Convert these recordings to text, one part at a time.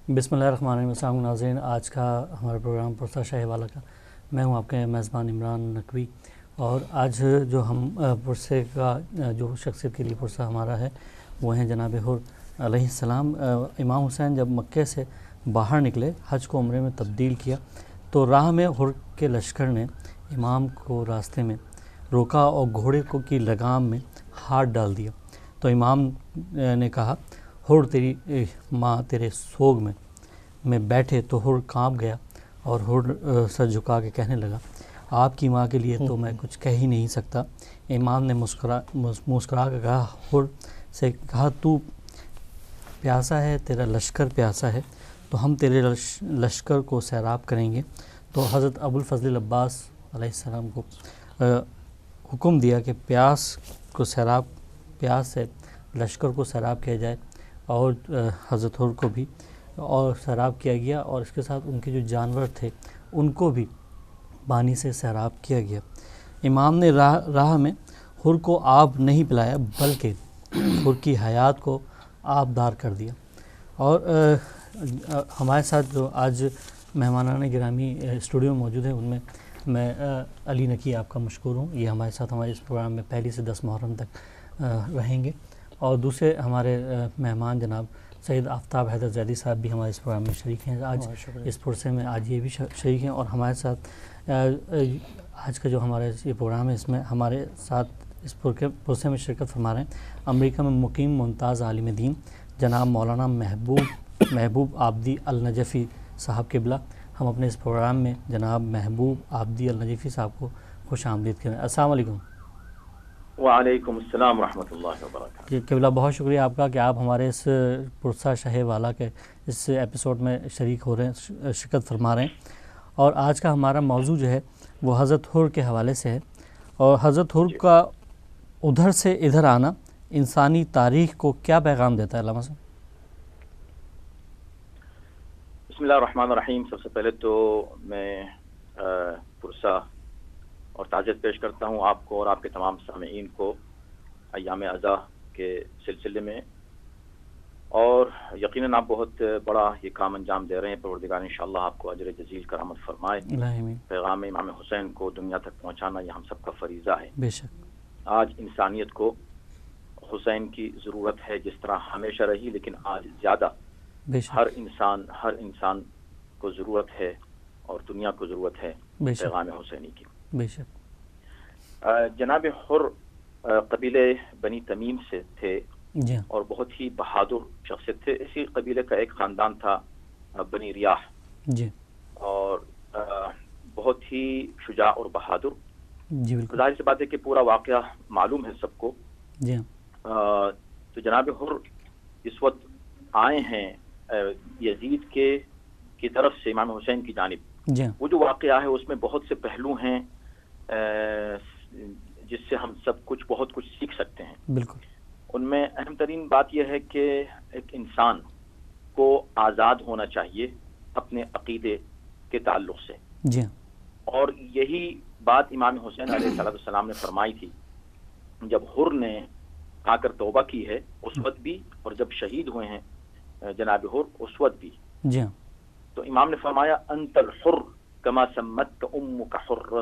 بسم اللہ الرحمن الرحیم۔ السلام ناظرین، آج کا ہمارا پروگرام پرسہ شاہ والا کا، میں ہوں آپ کے میزبان عمران نقوی، اور آج جو ہم پرسے کا جو شخصیت کے لیے پرسہ ہمارا ہے وہ ہیں جناب حر علیہ السلام۔ امام حسین جب مکے سے باہر نکلے، حج کو عمرے میں تبدیل کیا، تو راہ میں حر کے لشکر نے امام کو راستے میں روکا اور گھوڑے کو کی لگام میں ہاتھ ڈال دیا، تو امام نے کہا، حر تیری ماں تیرے سوگ میں بیٹھے، تو حر کانپ گیا اور حر سر جھکا کے کہنے لگا، آپ کی ماں کے لیے تو میں کچھ کہہ ہی نہیں سکتا۔ امام نے مسکرا کے کہا، حر سے کہا، تو پیاسا ہے، تیرا لشکر پیاسا ہے، تو ہم تیرے لشکر کو سیراب کریں گے۔ تو حضرت ابو الفضل عباس علیہ السلام کو حکم دیا کہ پیاس سے لشکر کو سیراب کیا جائے، اور حضرت حر کو بھی اور سیراب کیا گیا، اور اس کے ساتھ ان کے جو جانور تھے ان کو بھی پانی سے سیراب کیا گیا۔ امام نے راہ میں حر کو آب نہیں پلایا، بلکہ حر کی حیات کو آبدار کر دیا۔ اور ہمارے ساتھ جو آج مہمانان گرامی اسٹوڈیو میں موجود ہیں، ان میں علی نقی آپ کا مشکور ہوں، یہ ہمارے ساتھ ہمارے اس پروگرام میں پہلی سے 10 محرم تک رہیں گے، اور دوسرے ہمارے مہمان جناب سید آفتاب حیدر زیدی صاحب بھی ہمارے اس پروگرام میں شریک ہیں آج اس پرسے میں، آج یہ بھی شریک ہیں، اور ہمارے ساتھ آج کا جو ہمارا یہ پروگرام ہے، اس میں ہمارے ساتھ اس پرسے میں شرکت فرما رہے ہیں امریکہ میں مقیم ممتاز عالم دین جناب مولانا محبوب آبدی النجفی صاحب قبلہ۔ ہم اپنے اس پروگرام میں جناب محبوب آبدی النجفی صاحب کو خوش آمدید کریں۔ السلام علیکم۔ وعلیکم السلام ورحمۃ اللہ وبرکاتہ۔ قبلہ بہت شکریہ آپ کا کہ آپ ہمارے اس پرسہ شاہ والا کے اس ایپیسوڈ میں شریک ہو رہے ہیں، شرکت فرما رہے ہیں، اور آج کا ہمارا موضوع جو ہے وہ حضرت حر کے حوالے سے ہے، اور حضرت حر کا ادھر سے ادھر آنا انسانی تاریخ کو کیا پیغام دیتا ہے؟ علامہ صاحب۔ بسم اللہ الرحمن الرحیم۔ سب سے پہلے تو میں پرسہ اور تعزیت پیش کرتا ہوں آپ کو اور آپ کے تمام سامعین کو ایام عزا کے سلسلے میں، اور یقیناً آپ بہت بڑا یہ کام انجام دے رہے ہیں۔ پروردگار انشاءاللہ آپ کو اجر جزیل کرامت فرمائے۔ پیغام امام حسین کو دنیا تک پہنچانا یہ ہم سب کا فریضہ ہے۔ بے شک آج انسانیت کو حسین کی ضرورت ہے، جس طرح ہمیشہ رہی، لیکن آج زیادہ ہر انسان کو ضرورت ہے، اور دنیا کو ضرورت ہے پیغام حسینی کی۔ بے شک جناب حر قبیلے بنی تمیم سے تھے، جی، اور بہت ہی بہادر شخصیت تھے۔ اسی قبیلے کا ایک خاندان تھا بنی ریاح، جی اور بہت ہی شجاع اور بہادر۔ جی بالکل، ظاہر سی بات ہے کہ پورا واقعہ معلوم ہے سب کو۔ جی تو جناب حر اس وقت آئے ہیں یزید کی طرف سے امام حسین کی جانب۔ جی وہ جو واقعہ ہے اس میں بہت سے پہلو ہیں جس سے ہم سب بہت کچھ سیکھ سکتے ہیں۔ بالکل، ان میں اہم ترین بات یہ ہے کہ ایک انسان کو آزاد ہونا چاہیے اپنے عقیدے کے تعلق سے، جی اور یہی بات امام حسین علیہ السلام نے فرمائی تھی جب حر نے آ کر توبہ کی ہے اس وقت بھی، اور جب شہید ہوئے ہیں جناب حر اس وقت بھی۔ جی تو امام نے فرمایا، انت الحر کما سمتک امک حرا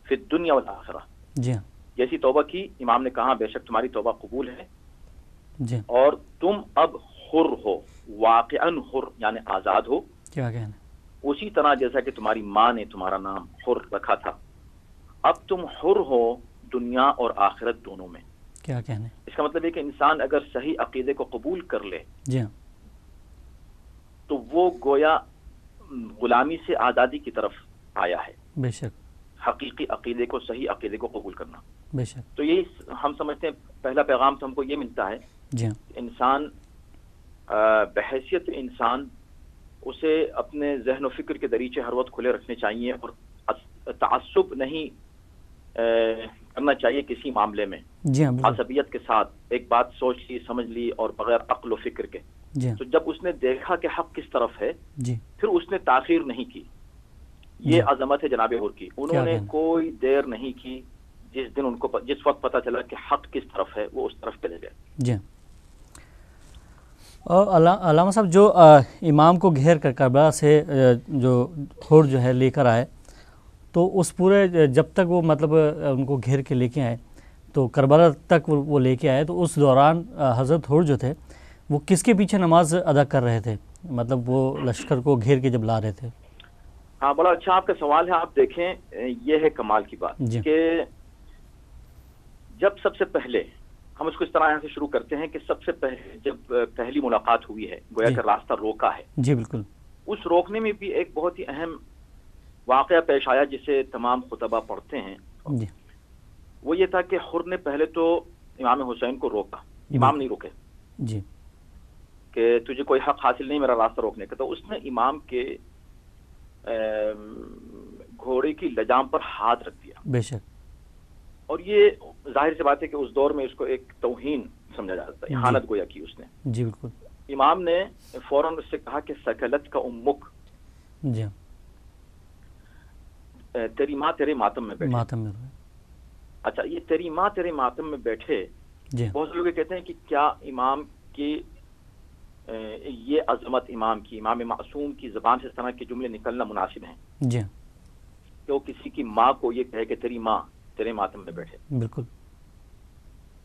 فی الدنیا والآخرہ۔ جی جیسی توبہ کی، امام نے کہا بے شک تمہاری توبہ قبول ہے، جی، اور تم اب حر ہو، واقعاً حر یعنی آزاد ہو، کیا کہنا اسی طرح جیسا کہ تمہاری ماں نے تمہارا نام حر رکھا تھا۔ اب تم حر ہو دنیا اور آخرت دونوں میں۔ کیا کہنا اس کا مطلب ہے کہ انسان اگر صحیح عقیدے کو قبول کر لے جی تو وہ گویا غلامی سے آزادی کی طرف آیا ہے۔ بے شک، حقیقی عقیدے کو، صحیح عقیدے کو قبول کرنا۔ بے شک، تو یہی ہم سمجھتے ہیں پہلا پیغام تو ہم کو یہ ملتا ہے جی کہ انسان بحیثیت انسان اسے اپنے ذہن و فکر کے دریچے ہر وقت کھلے رکھنے چاہیے، اور تعصب نہیں کرنا چاہیے کسی معاملے میں، جی ہاں بالکل، عصبیت کے ساتھ ایک بات سوچ لی، سمجھ لی، اور بغیر عقل و فکر کے۔ جی تو جب اس نے دیکھا کہ حق کس طرف ہے، جی پھر اس نے تاخیر نہیں کی۔ یہ عظمت ہے جناب حر کی۔ انہوں نے کوئی دیر نہیں کی، جس وقت پتہ چلا کہ حق کس طرف ہے وہ اس طرف چلے گئے۔ جی اور علامہ صاحب جو امام کو گھیر کر کربلا سے جو حر جو ہے لے کر آئے، تو اس پورے جب تک وہ مطلب ان کو گھیر کے لے کے آئے تو کربلا تک وہ لے کے آئے، تو اس دوران حضرت حر جو تھے وہ کس کے پیچھے نماز ادا کر رہے تھے، مطلب وہ لشکر کو گھیر کے جب لا رہے تھے؟ ہاں، بڑا اچھا آپ کا سوال ہے. آپ دیکھیں، یہ ہے کمال کی بات جی کہ جب سب سے پہلے ہم اس کو اس طرح یہاں سے شروع کرتے ہیں کہ سب سے پہلے جب پہلی ملاقات ہوئی ہے، گویا جی کہ راستہ روکا ہے، جی بالکل اس روکنے میں بھی ایک بہت ہی اہم واقعہ پیش آیا جسے تمام خطبہ پڑھتے ہیں. جی وہ یہ تھا کہ حر نے پہلے تو امام حسین کو روکا، امام بالکل نہیں روکے جی کہ تجھے کوئی حق حاصل نہیں میرا راستہ روکنے کا. تو اس نے امام کے گھوڑے کی لجام پر ہاتھ رکھ دیا، بے شک اور یہ ظاہر سی بات ہے کہ اس دور میں اس کو ایک توہین سمجھا جاتا ہے، جی احانت گویا کی اس نے. جی بالکل امام نے فوراً اس سے کہا کہ سکلت کا امک، جی تیری ماں تیرے ماتم میں بیٹھے. ماتم میں ہوئے. اچھا، یہ تیری ماں تیرے ماتم میں بیٹھے، جی بہت سے لوگ یہ کہتے ہیں کہ کیا امام کی یہ عظمت، امام کی، امام معصوم کی زبان سے اس طرح کے جملے نکلنا مناسب ہیں جی کہ وہ کسی کی ماں کو یہ کہے کہ تیری ماں تیرے ماتم میں بیٹھے؟ بالکل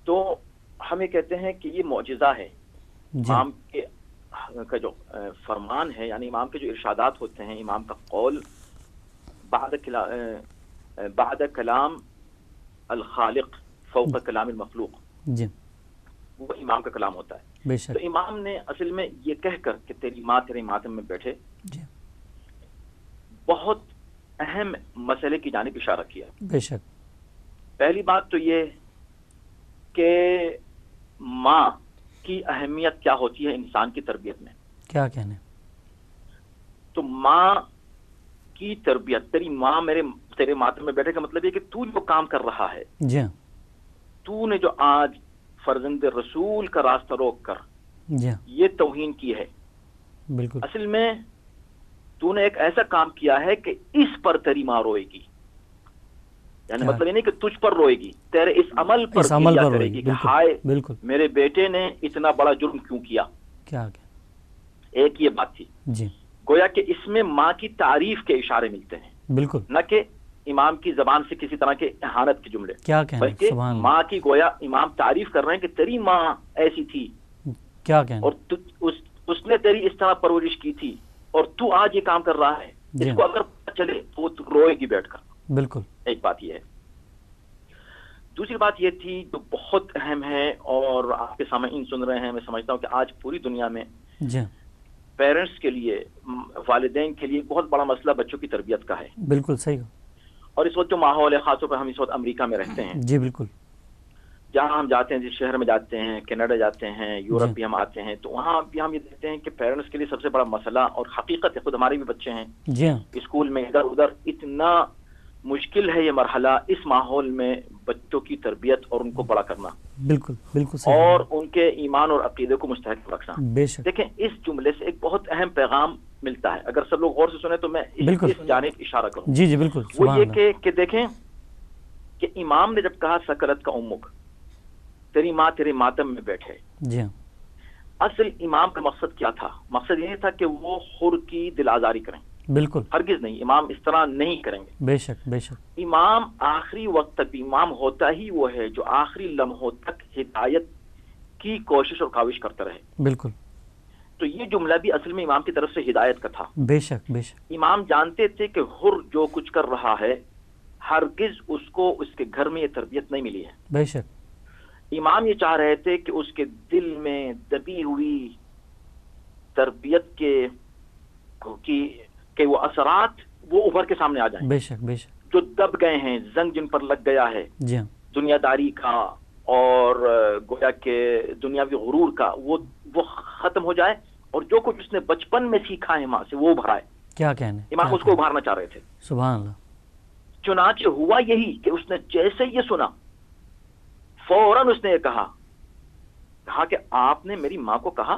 تو ہم یہ کہتے ہیں کہ یہ معجزہ ہے جی امام کے کا جو فرمان ہے، یعنی امام کے جو ارشادات ہوتے ہیں، امام کا قول بعد کلام الخالق فوق کلام المخلوق، جی وہ امام کا کلام ہوتا ہے. بے تو شک امام نے اصل میں یہ کہہ کر کہ تیری ماں تیرے ماتم میں بیٹھے، جی بہت اہم مسئلے کی جانب اشارہ کیا. بے شک پہلی بات تو یہ کہ ماں کی اہمیت کیا ہوتی ہے انسان کی تربیت میں. کیا کہنے. تو ماں کی تربیت، تیری ماں تیرے ماتم میں بیٹھے کا مطلب یہ کہ تو جو کام کر رہا ہے، جی تو نے جو آج فرزند رسول کا راستہ روک کر جی یہ توہین کی ہے، بالکل اصل میں تو نے ایک ایسا کام کیا ہے کہ اس پر تیری ماں روئے گی. یعنی کیا؟ مطلب یہ نہیں کہ تجھ پر روئے گی، تیرے اس عمل پر اس عمل گریہ پر کرے روئے گی گی. کہ بالکل ہائے بالکل میرے بیٹے نے اتنا بڑا جرم کیوں کیا. کیا ایک یہ بات تھی. جی گویا کہ اس میں ماں کی تعریف کے اشارے ملتے ہیں، بالکل. نہ کہ امام کی زبان سے کسی طرح کے احانت کے جملے، کیا کہنا. بلکہ سبحان اللہ. ماں کی گویا امام تعریف کر رہے ہیں کہ تیری ماں ایسی تھی کیا کہنا. اور اس نے تیری اس طرح پرورش کی تھی، اور تو آج یہ کام کر رہا ہے. جی اس کو اگر پتہ چلے تو وہ روئے گی بیٹھ کر. بالکل ایک بات یہ ہے. دوسری بات یہ تھی جو بہت اہم ہے اور آپ کے سامعین سن رہے ہیں، میں سمجھتا ہوں کہ آج پوری دنیا میں جی پیرنٹس کے لیے، والدین کے لیے بہت بڑا مسئلہ بچوں کی تربیت کا ہے. بالکل صحیح. اور اس وقت جو ماحول ہے، خاص طور پر ہم اس وقت امریکہ میں رہتے ہیں، جی بالکل. جہاں ہم جاتے ہیں، جس شہر میں جاتے ہیں، کینیڈا جاتے ہیں، یورپ جی بھی ہم آتے ہیں، تو وہاں بھی ہم یہ دیکھتے ہیں کہ پیرنٹس کے لیے سب سے بڑا مسئلہ، اور حقیقت ہے، خود ہمارے بھی بچے ہیں جی ہاں اسکول میں ادھر ادھر، اتنا مشکل ہے یہ مرحلہ اس ماحول میں بچوں کی تربیت اور ان کو بڑا کرنا، بالکل بالکل صحیح. اور ان کے ایمان اور عقیدے کو مستحکم رکھنا. بے شک. دیکھیں، اس جملے سے ایک بہت اہم پیغام ملتا ہے، اگر سب لوگ غور سے سنیں تو میں بالکل. اس جانب اشارہ کروں. جی جی بالکل. وہ سبحان یہ اللہ. کہ دیکھیں کہ امام نے جب کہا سکلت کا امک، تیری ماں تیرے ماتم میں بیٹھے، جی ہاں اصل امام کا مقصد کیا تھا؟ مقصد یہ تھا کہ وہ حر کی دل آزاری کریں. بالکل. ہرگز نہیں، امام اس طرح نہیں کریں گے. بے شک بے شک. امام آخری وقت تک، امام ہوتا ہی وہ ہے جو آخری لمحوں تک ہدایت کی کوشش اور کاوش کرتا رہے. بالکل. تو یہ جملہ بھی اصل میں امام کی طرف سے ہدایت کا تھا. بے شک بے شک. امام جانتے تھے کہ حر جو کچھ کر رہا ہے ہرگز اس کو اس کے گھر میں یہ تربیت نہیں ملی ہے. بے شک. امام یہ چاہ رہے تھے کہ اس کے دل میں دبی ہوئی تربیت کے وہ اثرات وہ ابھر کے سامنے آ جائیں. بے شک بے شک. جو دب گئے ہیں، زنگ جن پر لگ گیا ہے جی ہاں دنیا داری کا اور گویا کہ دنیاوی غرور کا، وہ ختم ہو جائے، اور جو کچھ اس نے بچپن میں سیکھا ہے ماں سے وہ ابھرائے. کیا کہنے. امام اس کو ابھارنا چاہ رہے تھے. سبحان اللہ. چنانچہ ہوا یہی کہ اس نے جیسے یہ سنا، فوراً اس نے یہ کہا کہ آپ نے میری ماں کو کہا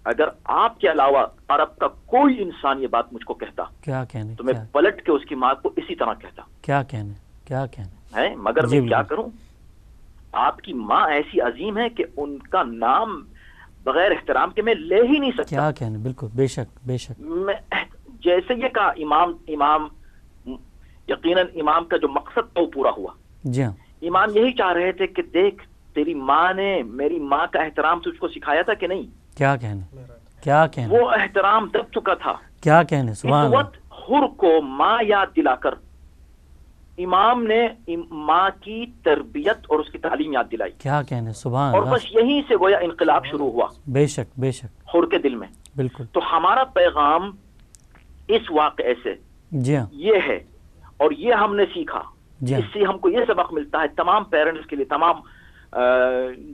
اگر آپ کے علاوہ عرب کا کوئی انسان یہ بات مجھ کو کہتا کیا کہنے تو میں پلٹ کے اس کی ماں کو اسی طرح کہتا. کیا کہنے کیا کہنے ہے، مگر میں کیا کروں، آپ کی ماں ایسی عظیم ہے کہ ان کا نام بغیر احترام کے میں لے ہی نہیں سکتا. کیا کہنے, بالکل, بے شک بے شک. میں جیسے یہ کہا امام یقیناً امام کا جو مقصد تھا وہ پورا ہوا. جی ہاں, امام یہی چاہ رہے تھے کہ دیکھ تیری ماں نے میری ماں کا احترام تجھ کو سکھایا تھا کہ نہیں. کیا کہنے, کیا کہنے, وہ احترام دب چکا تھا. کیا کہنے, سبحان اس اللہ. وقت حر کو ماں یاد دلا کر امام نے ماں کی تربیت اور اس کی تعلیم یاد دلائی. کیا کہنے, سبحان اور اللہ. بس یہیں سے گویا انقلاب شروع ہوا بے شک بے شک, حر کے دل میں. بالکل. تو ہمارا پیغام اس واقعے سے جی ہاں, یہ ہے, اور یہ ہم نے سیکھا. جی ہاں, اس سے ہم کو یہ سبق ملتا ہے تمام پیرنٹس کے لیے, تمام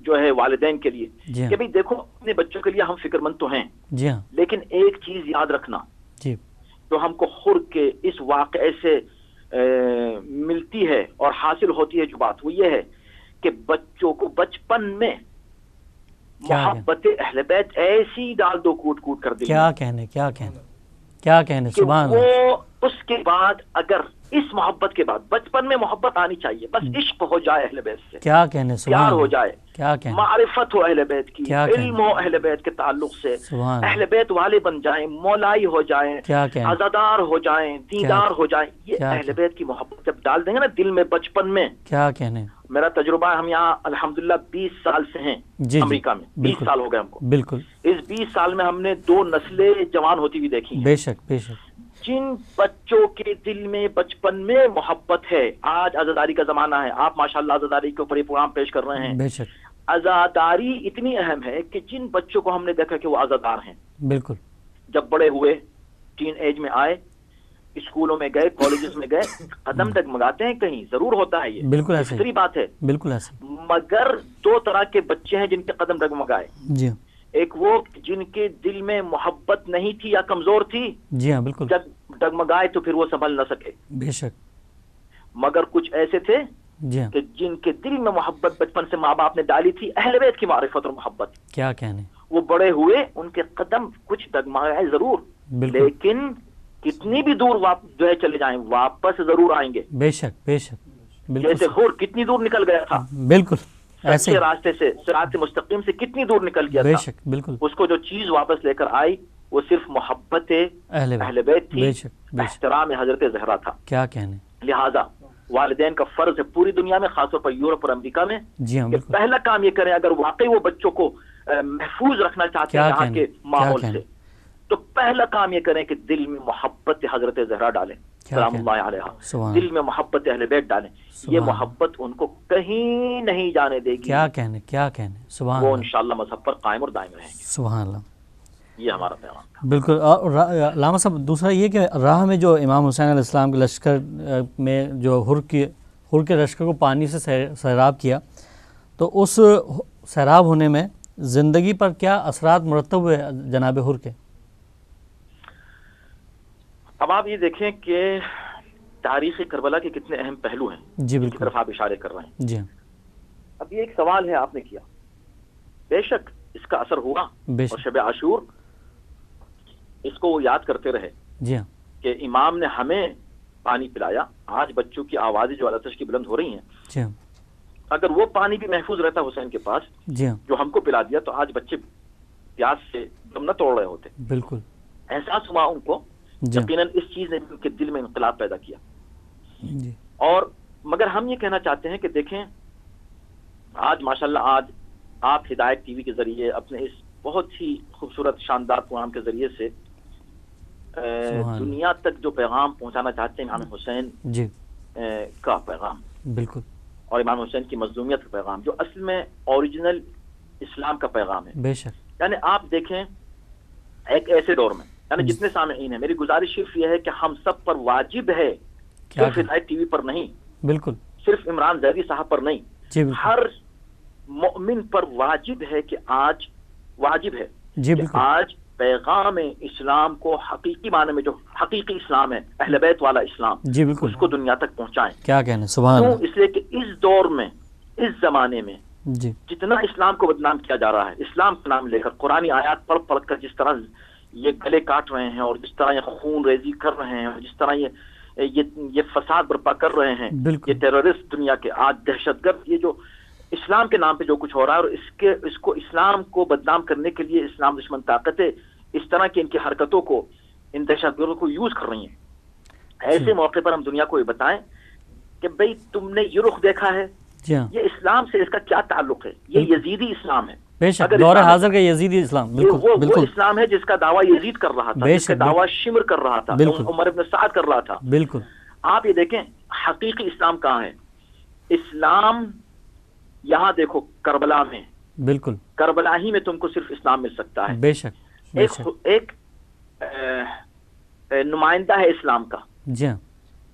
جو ہے والدین کے لیے, جی ہاں, کہ بھئی دیکھو اپنے بچوں کے لیے ہم فکر مند تو ہیں, جی ہاں, لیکن ایک چیز یاد رکھنا جی, جو ہم کو حر کے اس واقعے سے ملتی ہے اور حاصل ہوتی ہے جو بات, وہ یہ ہے کہ بچوں کو بچپن میں محبت اہل بیت ایسی ڈال دو کوٹ کوٹ کر دیں. کیا کہنے, کیا کہنے, کیا کہنے, کہ سبحان اللہ. وہ اس کے بعد اگر اس محبت کے بعد بچپن میں محبت آنی چاہیے, بس عشق ہو جائے اہل بیت سے, کیا کہنے, سبحان پیار ہو اللہ. جائے, کیا کہنے, معرفت ہو اہل بیت کی, کیا کہنے, علم ہو اہل بیت کے تعلق سے, سبحان اہل اللہ. بیت والے بن جائیں, مولائی ہو جائیں, کیا کہنے, عزادار ہو جائیں, دیندار ہو جائیں. یہ کیا اہل بیت کی محبت جب ڈال دیں گے نا دل میں بچپن میں. کیا کہنے, میرا تجربہ ہے, ہم یہاں الحمدللہ 20 سال سے ہیں جی, امریکہ میں, 20 سال ہو گئے ہم کو. بالکل. اس 20 سال میں ہم نے 2 نسلیں جوان ہوتی ہوئی دیکھی ہیں. بے شک بے شک. جن بچوں کے دل میں بچپن میں محبت ہے, آج عزاداری کا زمانہ ہے, آپ ماشاءاللہ عزاداری کے اوپر یہ پروگرام پیش کر رہے ہیں. بے شک. عزاداری اتنی اہم ہے کہ جن بچوں کو ہم نے دیکھا کہ وہ عزادار ہیں, بالکل. جب بڑے ہوئے, ٹین ایج میں آئے, اسکولوں میں گئے, کالجز میں گئے, قدم ڈگمگاتے ہیں کہیں, ضرور ہوتا ہے یہ, بالکل ایسے, فطری بات ہے, بالکل ایسے. مگر 2 طرح کے بچے ہیں جن کے قدم ڈگمگائے. جی, ایک وہ جن کے دل میں محبت نہیں تھی یا کمزور تھی, جی ہاں, بالکل. جب ڈگمگائے تو پھر وہ سنبھل نہ سکے. بے شک. مگر کچھ ایسے تھے جی ہاں, کہ جن کے دل میں محبت بچپن سے ماں باپ نے ڈالی تھی, اہل بیت کی معرفت اور محبت. کیا کہنے, وہ بڑے ہوئے, ان کے قدم کچھ ڈگمگائے ضرور, بالکل. لیکن کتنی بھی دور جو ہے چلے جائیں واپس ضرور آئیں گے. بے شک بے شک, بالکل. جیسے حور کتنی دور نکل گیا تھا, بالکل ایسے سچے راستے سے, صراط مستقیم سے کتنی دور نکل گیا بے تھا. شک, بالکل. اس کو جو چیز واپس لے کر آئی وہ صرف محبت اہل بیت تھی, بے شک, بے شک. احترام حضرت زہرا تھا. کیا کہنے. لہذا والدین کا فرض ہے پوری دنیا میں, خاص طور پر یورپ اور امریکہ میں, جی ہاں, کہ بالکل. پہلا کام یہ کریں اگر واقعی وہ بچوں کو محفوظ رکھنا چاہتے ہیں یہاں کے ماحول سے, تو پہلا کام یہ کریں کہ دل میں محبت حضرت زہرا ڈالیں سلام اللہ علیہا, دل میں محبت اہل بیت ڈالیں. یہ محبت ان کو کہیں نہیں جانے دے گی. کیا کہنے, کیا کہنے, سبحان اللہ. وہ انشاءاللہ مذہب پر قائم اور دائم رہیں گے. سبحان اللہ. یہ ہمارا پیغام تھا. بالکل. اور علامہ صاحب دوسرا یہ کہ راہ میں جو امام حسین علیہ السلام کے لشکر میں جو حر کے لشکر کو پانی سے سیراب کیا, تو اس سیراب ہونے میں زندگی پر کیا اثرات مرتب ہوئے جناب حر کے؟ اب آپ یہ دیکھیں کہ تاریخ کربلا کے کتنے اہم پہلو ہیں, جی بالکل, اس طرف آپ اشارے کر رہے ہیں. جی. اب یہ ایک سوال ہے آپ نے کیا, بے شک اس کا اثر ہوا, اور شب عاشور اس کو وہ یاد کرتے رہے. جی ہاں, کہ امام نے ہمیں پانی پلایا. آج بچوں کی آوازیں جو آتش کی بلند ہو رہی ہیں, جی ہاں, اگر وہ پانی بھی محفوظ رہتا حسین کے پاس, جی ہاں, جو ہم کو پلا دیا, تو آج بچے پیاس سے دم نہ توڑ رہے ہوتے. بالکل. احساس ہوا ان کو, یقیناً اس چیز نے ان کے دل میں انقلاب پیدا کیا. جی. اور مگر ہم یہ کہنا چاہتے ہیں کہ دیکھیں آج ماشاءاللہ آج آپ ہدایت ٹی وی کے ذریعے اپنے اس بہت ہی خوبصورت شاندار پروگرام کے ذریعے سے دنیا تک جو پیغام پہنچانا چاہتے ہیں امام حسین جی کا پیغام, بالکل, اور امام حسین کی مظلومیت کا پیغام, جو اصل میں اوریجنل اسلام کا پیغام ہے. بے شک. یعنی آپ دیکھیں ایک ایسے دور میں, یعنی جتنے سامعین ہیں, میری گزارش صرف یہ ہے کہ ہم سب پر واجب ہے, صرف ہدایت ٹی وی پر نہیں, بالکل, صرف عمران زیدی صاحب پر نہیں, جی ہر مؤمن پر واجب ہے کہ آج واجب ہے جی کہ آج پیغام اسلام کو حقیقی معنی میں جو حقیقی اسلام ہے, اہل بیت والا اسلام, جی بالکل, اس کو دنیا تک پہنچائیں. کیا کہنے, سبحان اللہ. اس لیے کہ اس دور میں, اس زمانے میں جی جتنا اسلام کو بدنام کیا جا رہا ہے, اسلام کا نام لے کر قرآنی آیات پڑھ پڑھ کر جس طرح یہ گلے کاٹ رہے ہیں, اور جس طرح یہ خون ریزی کر رہے ہیں, اور جس طرح یہ فساد برپا کر رہے ہیں, یہ ٹیررسٹ دنیا کے, آج دہشت گرد, یہ جو اسلام کے نام پہ جو کچھ ہو رہا ہے، اور اس کو اسلام کو بدنام کرنے کے لیے اسلام دشمن طاقتیں اس طرح کی ان کی حرکتوں کو، ان دہشت گردوں کو یوز کر رہی ہیں۔ ایسے موقع پر ہم دنیا کو یہ بتائیں کہ بھئی تم نے یہ رخ دیکھا ہے، جی ہاں، یہ اسلام سے اس کا کیا تعلق ہے؟ یہ یزیدی اسلام ہے، بے شک دور حاضر کا یزیدی اسلام، بالکل وہ بالکل اسلام ہے جس کا دعویٰ یزید کر رہا تھا، بے جس کا شک، دعویٰ شمر کر رہا تھا، بالکل، عمر بن سعد کر رہا تھا۔ بالکل آپ یہ دیکھیں حقیقی اسلام کہاں ہے؟ اسلام یہاں دیکھو کربلا میں، بالکل کربلا ہی میں تم کو صرف اسلام مل سکتا ہے۔ بے شک بے شک، ایک نمائندہ ہے اسلام کا، جی ہاں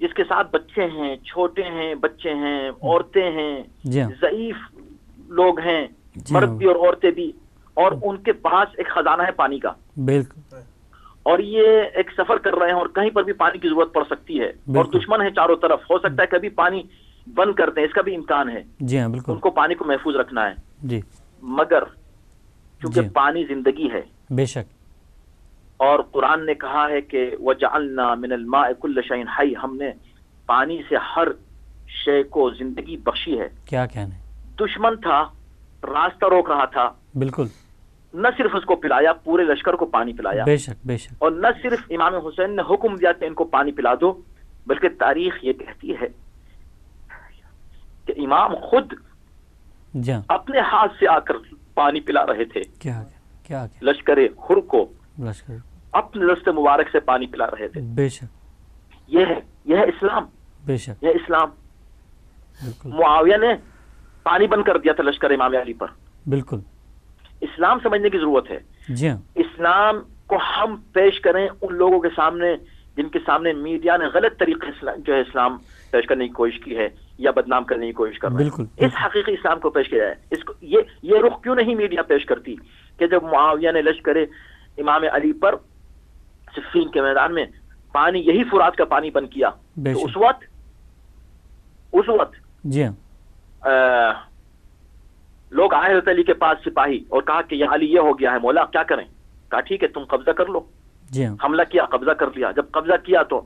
جس کے ساتھ بچے ہیں، چھوٹے ہیں، بچے ہیں، عورتیں ہیں، جی ہاں ضعیف لوگ ہیں، جی مرد ہاں، بھی اور عورتیں بھی، اور ان کے پاس ایک خزانہ ہے پانی کا، بالکل اور یہ ایک سفر کر رہے ہیں اور کہیں پر بھی پانی کی ضرورت پڑ سکتی ہے، اور بالکل، دشمن ہے چاروں طرف، ہو سکتا ہے کبھی پانی بند کر دیں، اس کا بھی امکان ہے، جی ہاں بالکل، ان کو پانی کو محفوظ رکھنا ہے۔ جی مگر چونکہ جی پانی زندگی ہے، بے شک، اور قرآن نے کہا ہے کہ وَجَعَلْنَا مِنَ الْمَاءِ كُلَّ شَيْءٍ حَيٍّ، ہم نے پانی سے ہر شے کو زندگی بخشی ہے۔ کیا کہنے، دشمن تھا، راستہ روک رہا تھا، بالکل نہ صرف اس کو پلایا، پورے لشکر کو پانی پلایا، بے شک بے شک، اور نہ صرف امام حسین نے حکم دیا کہ ان کو پانی پلا دو، بلکہ تاریخ یہ کہتی ہے کہ امام خود جی ہاں، اپنے ہاتھ سے آ کر پانی پلا رہے تھے، کیا کیا لشکر خر کو لشکر، اپنے دست مبارک سے پانی پلا رہے تھے۔ بے شک یہ ہے اسلام، بے شک، یہ اسلام۔ بالکل معاویہ نے پانی بند کر دیا تھا لشکر امام علی پر۔ بالکل، اسلام سمجھنے کی ضرورت ہے۔ جی ہاں اسلام کو ہم پیش کریں ان لوگوں کے سامنے جن کے سامنے میڈیا نے غلط طریقے جو ہے اسلام پیش کرنے کی کوشش کی ہے یا بدنام کرنے کی کوشش کر رہے ہیں۔ بالکل، اس حقیقی اسلام کو پیش کیا جائے۔ اس کو یہ رخ کیوں نہیں میڈیا پیش کرتی کہ جب معاویہ نے لشکر امام علی پر صفین کے میدان میں پانی، یہی فرات کا پانی بند کیا، بے تو شک، اس وقت جی ہاں لوگ آئے حضرت علی کے پاس سپاہی اور کہا کہ یہ علی یہ ہو گیا ہے، مولا کیا کریں؟ کہا ٹھیک ہے تم قبضہ کر لو۔ جی ہاں حملہ کیا، قبضہ کر لیا۔ جب قبضہ کیا تو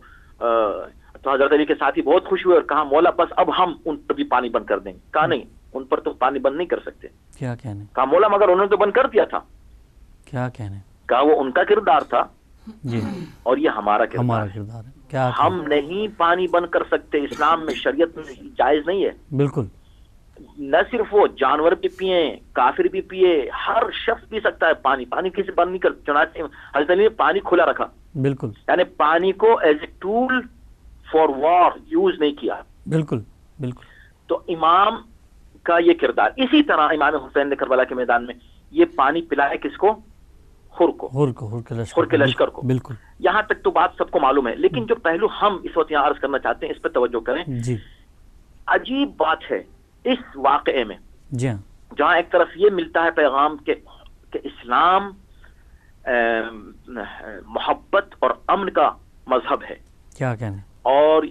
حضرت علی کے ساتھی بہت خوش ہوئے اور کہا مولا بس اب ہم ان پر بھی پانی بند کر دیں گے۔ کہا نہیں، ان پر تم پانی بند نہیں کر سکتے۔ کیا کہنے، کہا مولا مگر انہوں نے تو بند کر دیا تھا۔ کیا کہنے، کہا وہ ان کا کردار تھا جی اور یہ ہمارا کردار ہمارا ہے۔ کردار ہے، کیا ہم نہیں پانی بند کر سکتے، اسلام میں شریعت میں جائز نہیں ہے۔ بالکل نہ صرف وہ، جانور بھی پئیں، کافر بھی پیے، ہر شخص پی سکتا ہے پانی، پانی کسی بند نہیں کر۔ چنانچہ حضرت علی نے پانی کھلا رکھا، بالکل یعنی پانی کو as a tool for war use نہیں کیا۔ بالکل بالکل، تو امام کا یہ کردار، اسی طرح امام حسین نے کربلا کے میدان میں یہ پانی پلایا کس کو؟ خر کو، خر کے لشکر کو۔ بالکل، یہاں تک تو بات سب کو معلوم ہے، لیکن جو پہلو ہم اس وقت یہاں عرض کرنا چاہتے ہیں اس پہ توجہ کریں۔ جی عجیب بات ہے اس واقعے میں، جی ہاں جہاں ایک طرف یہ ملتا ہے پیغام کہ اسلام محبت اور امن کا مذہب ہے، کیا کہنے، اور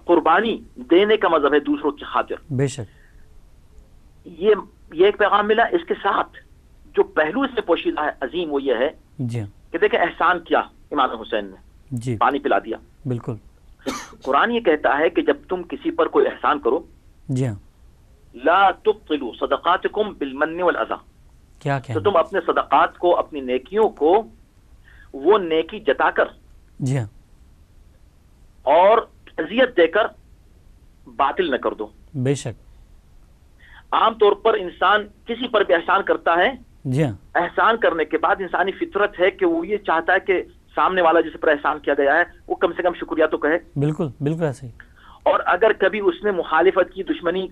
قربانی دینے کا مذہب ہے دوسروں کی خاطر۔ بے شک، یہ ایک پیغام ملا۔ اس کے ساتھ جو پہلو اس میں پوشیدہ ہے عظیم، وہ یہ ہے جی ہاں کہ دیکھیں احسان کیا امام حسین نے، جی پانی پلا دیا۔ بالکل، قرآن یہ کہتا ہے کہ جب تم کسی پر کوئی احسان کرو، جی ہاں لا تبطلوا صدقاتکم بالمن والاذى، کیا تو کہنے، تم اپنے صدقات کو، اپنی نیکیوں کو وہ نیکی جتا کر جی ہاں اور اذیت دے کر باطل نہ کر دو۔ بے شک، عام طور پر انسان کسی پر بھی احسان کرتا ہے، جی ہاں احسان کرنے کے بعد انسانی فطرت ہے کہ وہ یہ چاہتا ہے کہ سامنے والا جس پر احسان کیا گیا ہے وہ کم سے کم شکریہ تو کہے، بالکل بالکل ایسے ہی، اور اگر کبھی اس نے مخالفت کی، دشمنی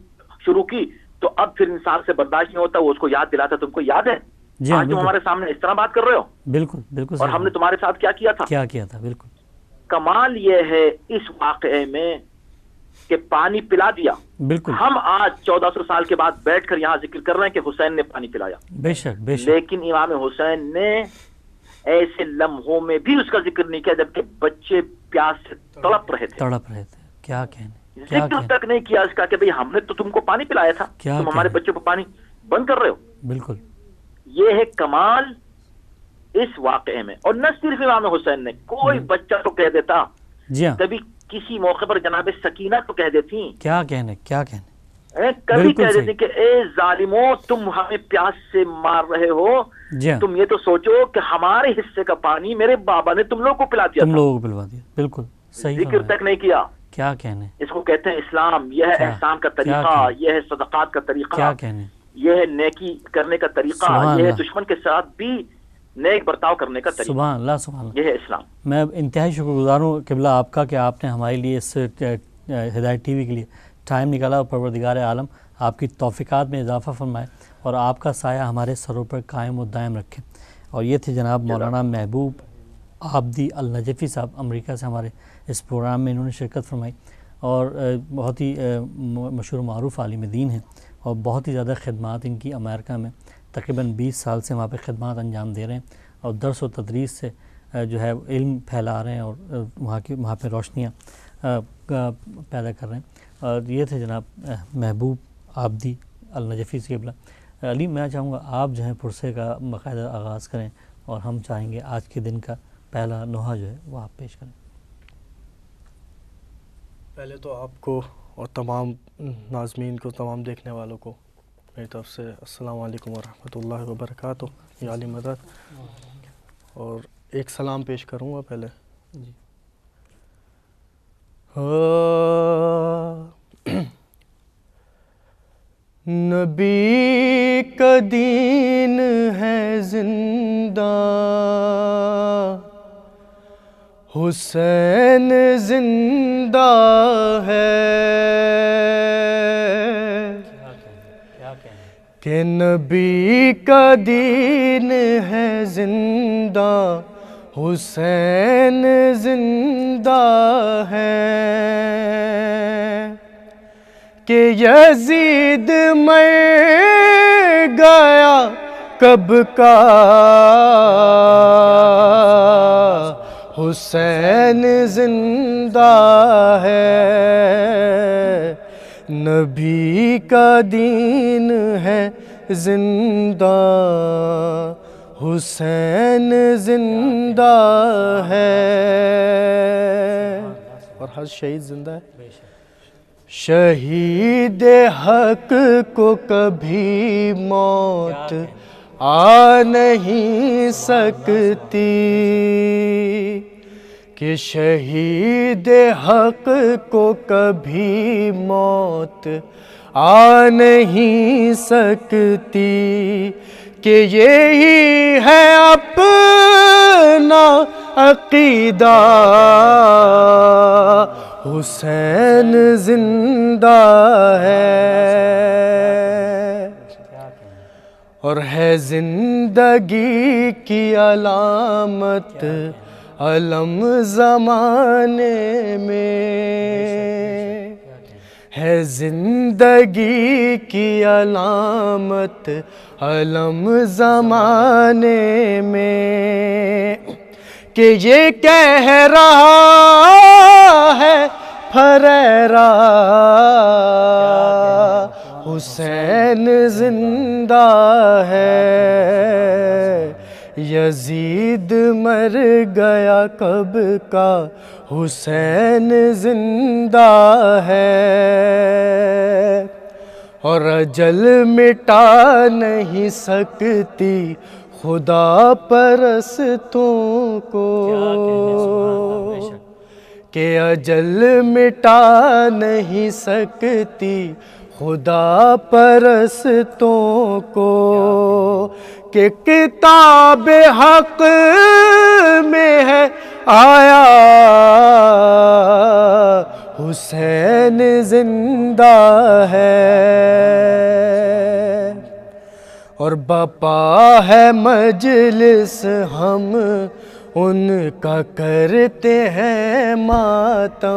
شروع کی، تو اب پھر انسان سے برداشت نہیں ہوتا، وہ اس کو یاد دلاتا تم کو یاد ہے جی ہاں آج تم بالکل ہمارے سامنے اس طرح بات کر رہے ہو، بالکل بالکل اور ہم نے تمہارے ساتھ کیا کیا تھا۔ کیا کیا تھا، بالکل کمال یہ ہے اس واقعے میں کہ پانی پلا دیا۔ بالکل، ہم آج 1400 سال کے بعد بیٹھ کر یہاں ذکر کر رہے ہیں کہ حسین نے پانی پلایا، بے شک بے شک، لیکن امام حسین نے ایسے لمحوں میں بھی اس کا ذکر نہیں کیا جبکہ بچے پیاس سے تڑپ رہے تھے، تڑپ رہے تھے، کیا کہنے، کیا ذکر کہنے، تک نہیں کیا اس کا کہ بھئی ہم نے تو تم کو پانی پلایا تھا، کیا تم ہمارے کہنے، بچوں کو پانی بند کر رہے ہو۔ بالکل، یہ ہے کمال اس واقعے میں۔ اور نہ صرف امام حسین نے، کوئی بچہ تو کہہ دیتا، جی ہاں کبھی کسی موقع پر جناب سکینہ تو کہہ دیتی، کیا کہنے، کیا کہنے، کبھی کہہ دیتے کہ اے ظالموں تم ہمیں پیاس سے مار رہے ہو، تم یہ تو سوچو کہ ہمارے حصے کا پانی میرے بابا نے تم لوگوں کو پلا دیا، تم لوگوں کو پلوا دیا. بالکل صحیح، ذکر تک نہیں کیا. کیا کہنے، اس کو کہتے ہیں اسلام. یہ ہے احسان کا طریقہ، یہ ہے صدقات کا طریقہ، کیا کہنے، یہ ہے نیکی کرنے کا طریقہ، یہ ہے دشمن کے ساتھ بھی نیک برتاؤ کرنے کا طریقہ. سبحان اللہ، سبحان اللہ. یہ ہے اسلام. میں انتہائی شکر گزار ہوں قبلہ آپ کا کہ آپ نے ہمارے لیے اس ہدایت ٹی وی کے لیے ٹائم نکالا، اور پروردگار عالم آپ کی توفیقات میں اضافہ فرمائے اور آپ کا سایہ ہمارے سروں پر قائم و دائم رکھے. اور یہ تھے جناب مولانا محبوب عابدی النجفی صاحب، امریکہ سے ہمارے اس پروگرام میں انہوں نے شرکت فرمائی، اور بہت ہی مشہور معروف عالم دین ہیں، اور بہت ہی زیادہ خدمات ان کی امریکہ میں تقریباً 20 سال سے وہاں پہ خدمات انجام دے رہے ہیں، اور درس و تدریس سے جو ہے علم پھیلا رہے ہیں، اور وہاں پہ روشنیاں پیدا کر رہے ہیں. اور یہ تھے جناب محبوب عابدی النجفی سے قبلہ. علی، میں چاہوں گا آپ جو ہے پرسے کا باقاعدہ آغاز کریں، اور ہم چاہیں گے آج کے دن کا پہلا نوحہ جو ہے وہ آپ پیش کریں. پہلے تو آپ کو اور تمام ناظمین کو، تمام دیکھنے والوں کو میری طرف سے السلام علیکم ورحمۃ اللہ وبرکاتہ، یا علی مدد. اور ایک سلام پیش کروں گا پہلے. جی. نبی کا دین ہے زندہ، حسین زندہ ہے، کہ نبی کا دین ہے زندہ، حسین زندہ ہے، کہ یزید مر گیا کب کا، حسین زندہ ہے، نبی کا دین ہے زندہ، حسین زندہ ہے. اور ہر شہید زندہ ہے. شہید حق کو کبھی موت آ نہیں سکتی، کہ شہید حق کو کبھی موت آ نہیں سکتی، کہ یہی ہے اپنا عقیدہ، حسین زندہ ہے. اور ہے زندگی کی علامت علم زمانے میں، ہے زندگی کی علامت علم زمانے میں، کہ یہ کہہ رہا ہے پھریرا، حسین زندہ ہے، یزید مر گیا کب کا، حسین زندہ ہے. اور اجل مٹا نہیں سکتی خدا پرستوں کو، کہ اجل مٹا نہیں سکتی خدا پرستوں کو، کہ کتاب حق میں ہے آیا، حسین زندہ ہے. اور بپا ہے مجلس ہم ان کا کرتے ہیں ماتم،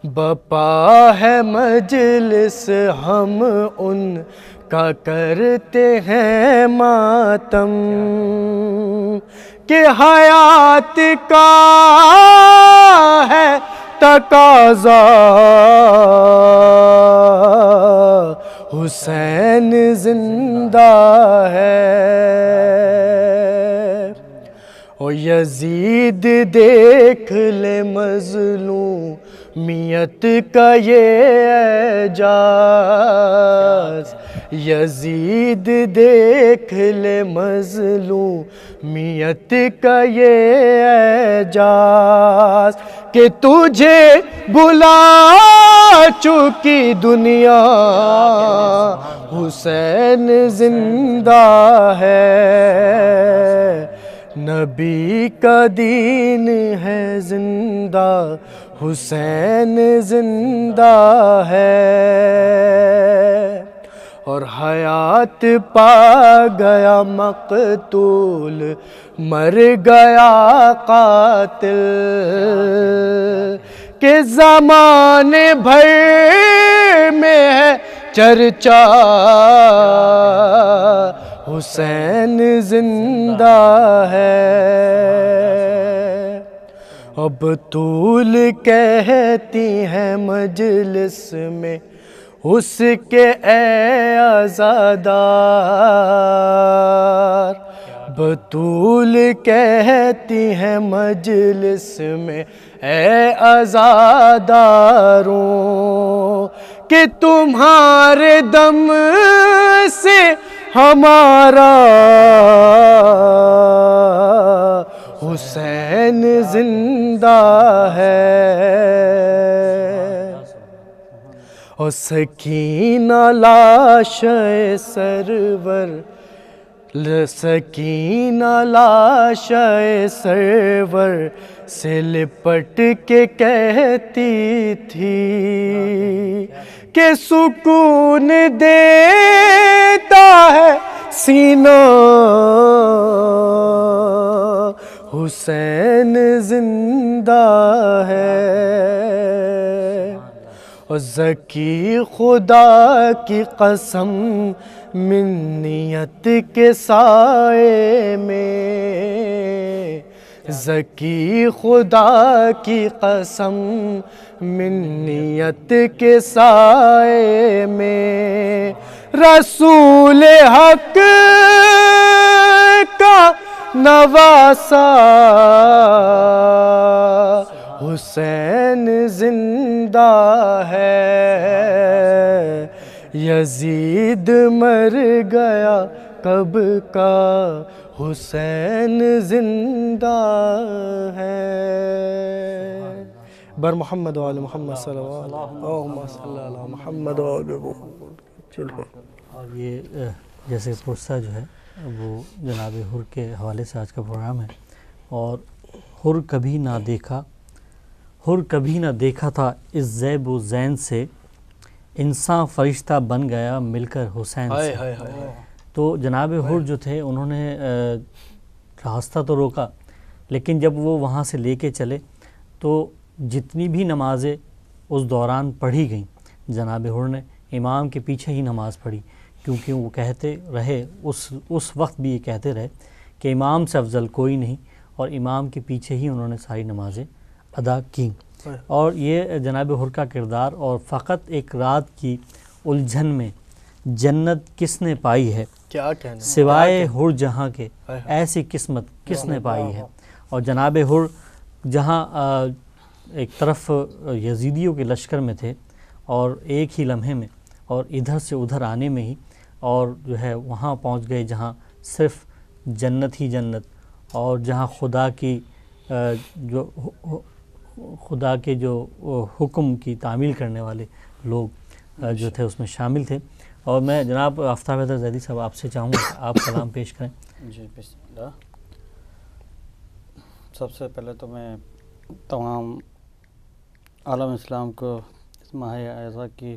بپا ہے مجلس ہم ان کا کرتے ہیں ماتم، کہ حیات کا ہے تقاضا، حسین زندہ ہے. اور یزید دیکھ لے مظلوم میت کا یہ اعجاز، یزید دیکھ لے مظلومیت کا یہ اعجاز، کہ تجھے بلا چکی دنیا حسین زندہ ہے، نبی کا دین ہے زندہ، حسین زندہ ہے، اور حیات پا گیا مقتول، مر گیا قاتل، کہ زمانے بھر میں ہے چرچا حسین زندہ ہے۔ اب طول کہتی ہیں مجلس میں اس کے اے عزادار، بطول کہتی ہیں مجلس میں اے عزاداروں، کہ تمہارے دم سے ہمارا حسین زندہ ہے، اور سکینہ لاش سرور، سکینہ لاش سرور سے لپٹ کے کہتی تھی کہ سکون دیتا ہے سینہ حسین زندہ ہے، اور ذکی خدا کی قسم منیت کے سائے میں، ذکی خدا کی قسم منیت کے سائے میں، رسول حق کا نواسا حسین زندہ ہے، یزید مر گیا کب کا حسین زندہ ہے۔ بر محمد و آل محمد صلی اللہ علیہ وسلم، اللہم صلی علی محمد و آل محمد۔ چلو، اور یہ جیسے پرسہ جو ہے وہ جناب حر کے حوالے سے آج کا پروگرام ہے، اور حر کبھی نہ دیکھا، حر کبھی نہ دیکھا تھا اس زیب و زین سے، انسان فرشتہ بن گیا مل کر حسین سے۔ تو جناب حر جو تھے انہوں نے راستہ تو روکا، لیکن جب وہ وہاں سے لے کے چلے تو جتنی بھی نمازیں اس دوران پڑھی گئیں جناب حر نے امام کے پیچھے ہی نماز پڑھی، کیونکہ وہ کہتے رہے اس وقت بھی یہ کہتے رہے کہ امام سے افضل کوئی نہیں، اور امام کے پیچھے ہی انہوں نے ساری نمازیں ادا کی۔ اور یہ جناب حر کا کردار، اور فقط ایک رات کی الجھن میں جنت کس نے پائی ہے، کیا کہنا سوائے حر جہاں کے، ایسی قسمت کس نے پائی ہے۔ اور جناب حر جہاں ایک طرف یزیدیوں کے لشکر میں تھے، اور ایک ہی لمحے میں اور ادھر سے ادھر آنے میں ہی، اور جو ہے وہاں پہنچ گئے جہاں صرف جنت ہی جنت، اور جہاں خدا کی خدا کے جو حکم کی تعمیل کرنے والے لوگ جو تھے اس میں شامل تھے۔ اور میں جناب آفتاب حیدر زیدی صاحب آپ سے چاہوں گا آپ کلام پیش کریں۔ جی بسم اللہ۔ سب سے پہلے تو میں تمام عالم اسلام کو اس ماہ اعزا کی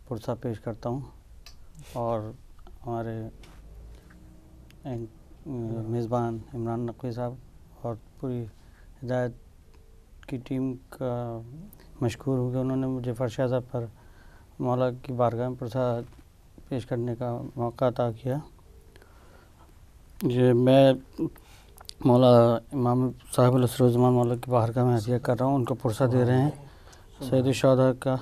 پرسہ پیش کرتا ہوں، اور ہمارے میزبان عمران نقوی صاحب اور پوری ہدایت کی ٹیم کا مشکور ہوں کہ انہوں نے مجھے فرش اعزا پر مولا کی بارگاہ میں پرسہ پیش کرنے کا موقع عطا کیا۔ یہ میں مولا امام صاحب العصر والزمان مولا کی بارگاہ میں عطیہ کر رہا ہوں، ان کو پرسہ دے رہے ہیں سید الشہداء کا۔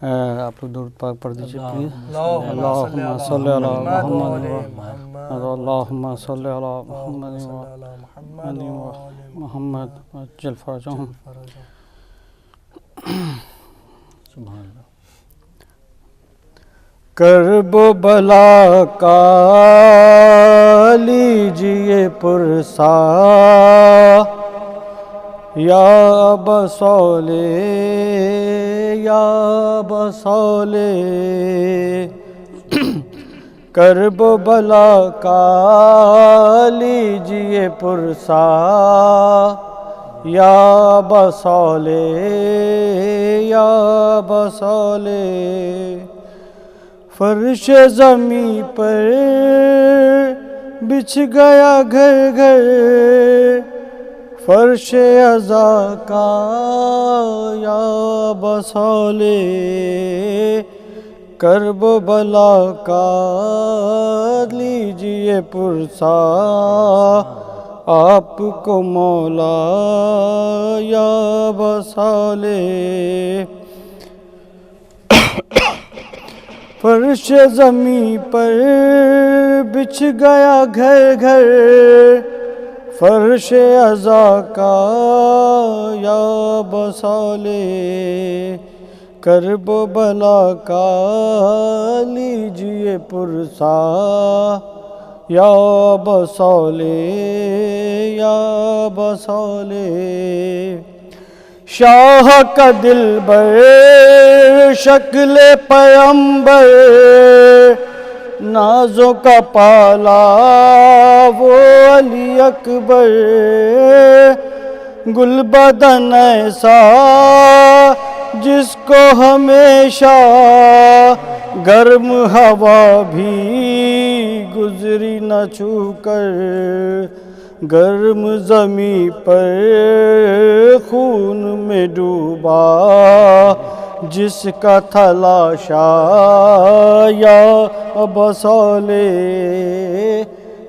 آپ لوگ درود پاک پڑھ دیجیے پلیز۔ اللہم صلی علی محمد اللہم صلی علی محمد محمد وجل فرجہم۔ سبحان اللہ. کرب و بلا کا لیجئے پرسا یا بسولے یا بسولے. کرب و بلا کا لیجئے پرسا یا بسولے یا بسولے. فرش زمیں پر بچھ گیا گھر گھر فرش عزا کا یا بسولے. کرب و بلا کا لیجئے پرسا آپ کو مولا یا بسولے. فرش زمیں پر بچھ گیا گھر گھر فرش عزا کا یا بسولے. کرب و بلا کا لیجئے پرسا یا بسولے یا بسولے. شاہ کا دلبر شکل پیمبر نازوں کا پالا وہ علی اکبر. گل بدن ایسا جس کو ہمیشہ گرم ہوا بھی گزری نہ چھو کر. گرم زمیں پر خون میں ڈوبا جس کا تھا لاشا یا بسولے.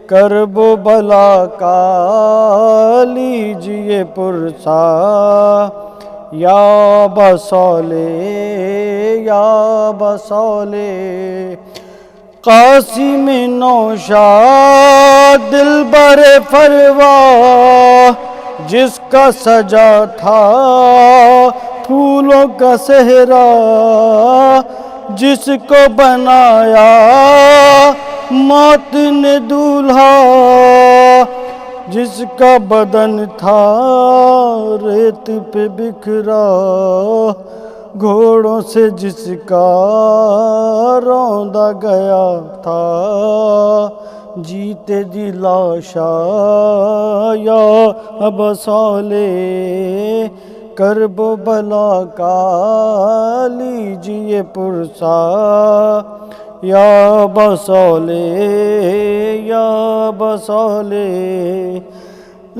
کرب و بلا کا لیجئے پرسا یا بسولے یا بسولے. قاسم نوشاد دلبر فروا جس کا سجا تھا پھولوں کا صحرا جس کو بنایا موت نے دولہا جس کا بدن تھا ریت پہ بکھرا گھوڑوں سے جس کا روندا گیا تھا جیتے جی لاشا یا بسولے. کرب و بلا کا لیجئے پرسا یا بسولے یا بسولے.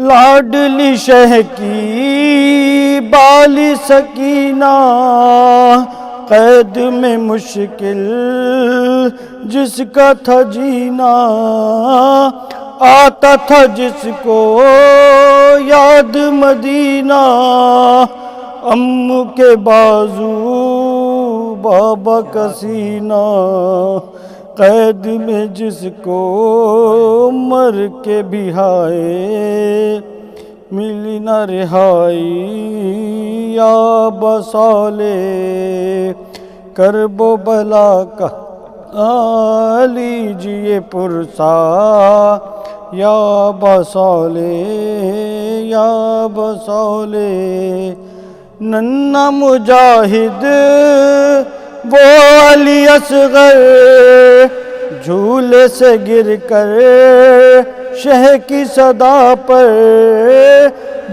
لاڈلی شہ کی بالی سکینہ قید میں مشکل جس کا تھا جینا آتا تھا جس کو یاد مدینہ. امّو کے بازو بابا کا سینہ قید میں جس کو مر کے بھی ہائے ملی نہ رہائی یا بسولے. کرب و بلا کا لیجئے پرسا یا بسولے یا بسولے. ننھا مجاہد وہ علی اصغر جھولے سے گر کر شہ کی صدا پر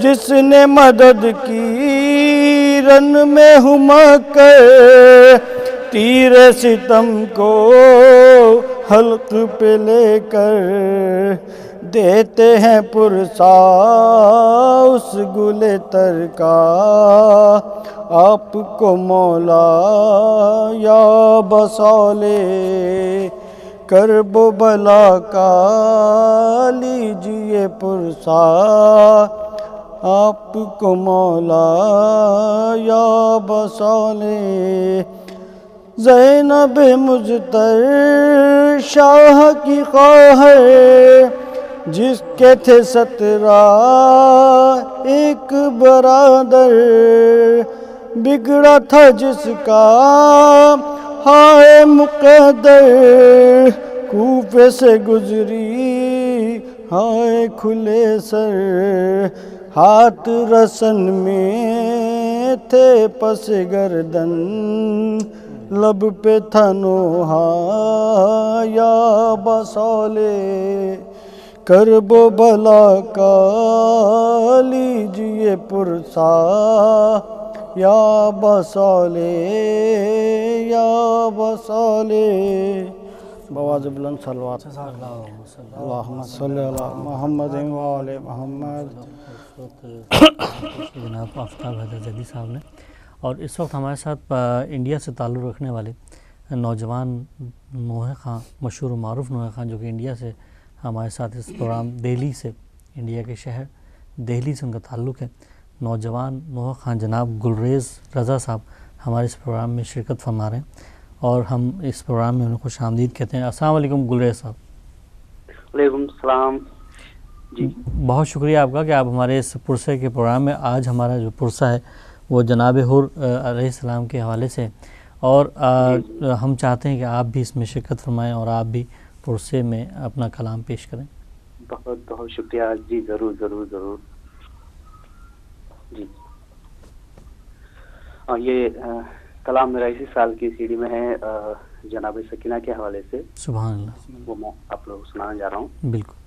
جس نے مدد کی رن میں ہما کر تیر ستم کو حلق پہ لے کر دیتے ہیں پرسا اس گل تر کا آپ کو مولا یا بسولے. کرب و بلا کا لیجئے پرسا آپ کو مولا یا بسولے. زینب مجتر شاہ کی خواہر جس کے تھے 17 ایک برادر بگڑا تھا جس کا ہائے مقدر، کوفے سے گزری ہائے کھلے سر، ہاتھ رسن میں تھے پس گردن، لب پہ تھا نوحہ یا بسولے، کرب و بلا کا لیجئے پرسا یا بسولے یا بسولے۔ بواز بلند صلوات اللہم صلی علی محمد و آل محمد۔ جناب آفتاب حیدر زیدی صاحب نے، اور اس وقت ہمارے ساتھ انڈیا سے تعلق رکھنے والے نوجوان نوحہ خان، مشہور و معروف نوحہ خان، جو کہ انڈیا سے ہمارے ساتھ اس پروگرام، دہلی سے، انڈیا کے شہر دہلی سے ان کا تعلق ہے، نوجوان نوحہ خان جناب گلریز رضا صاحب ہمارے اس پروگرام میں شرکت فرما رہے ہیں، اور ہم اس پروگرام میں انہیں خوش آمدید کہتے ہیں۔ السلام علیکم گلریز صاحب۔ وعلیکم السلام جی۔ بہت شکریہ آپ کا کہ آپ ہمارے اس پرسے کے پروگرام میں، آج ہمارا جو پرسہ ہے وہ جناب حر علیہ السلام کے حوالے سے، اور ہم چاہتے ہیں کہ آپ بھی اس میں شرکت فرمائیں اور آپ بھی پرسے میں اپنا کلام پیش کریں۔ بہت بہت شکریہ جی، ضرور ضرور ضرور جی۔ یہ کلام میرا اسی سال کی CD میں ہے، جناب سکینہ کے حوالے سے، سبحان اللہ، وہ میں آپ لوگ سنانے جا رہا ہوں۔ بالکل۔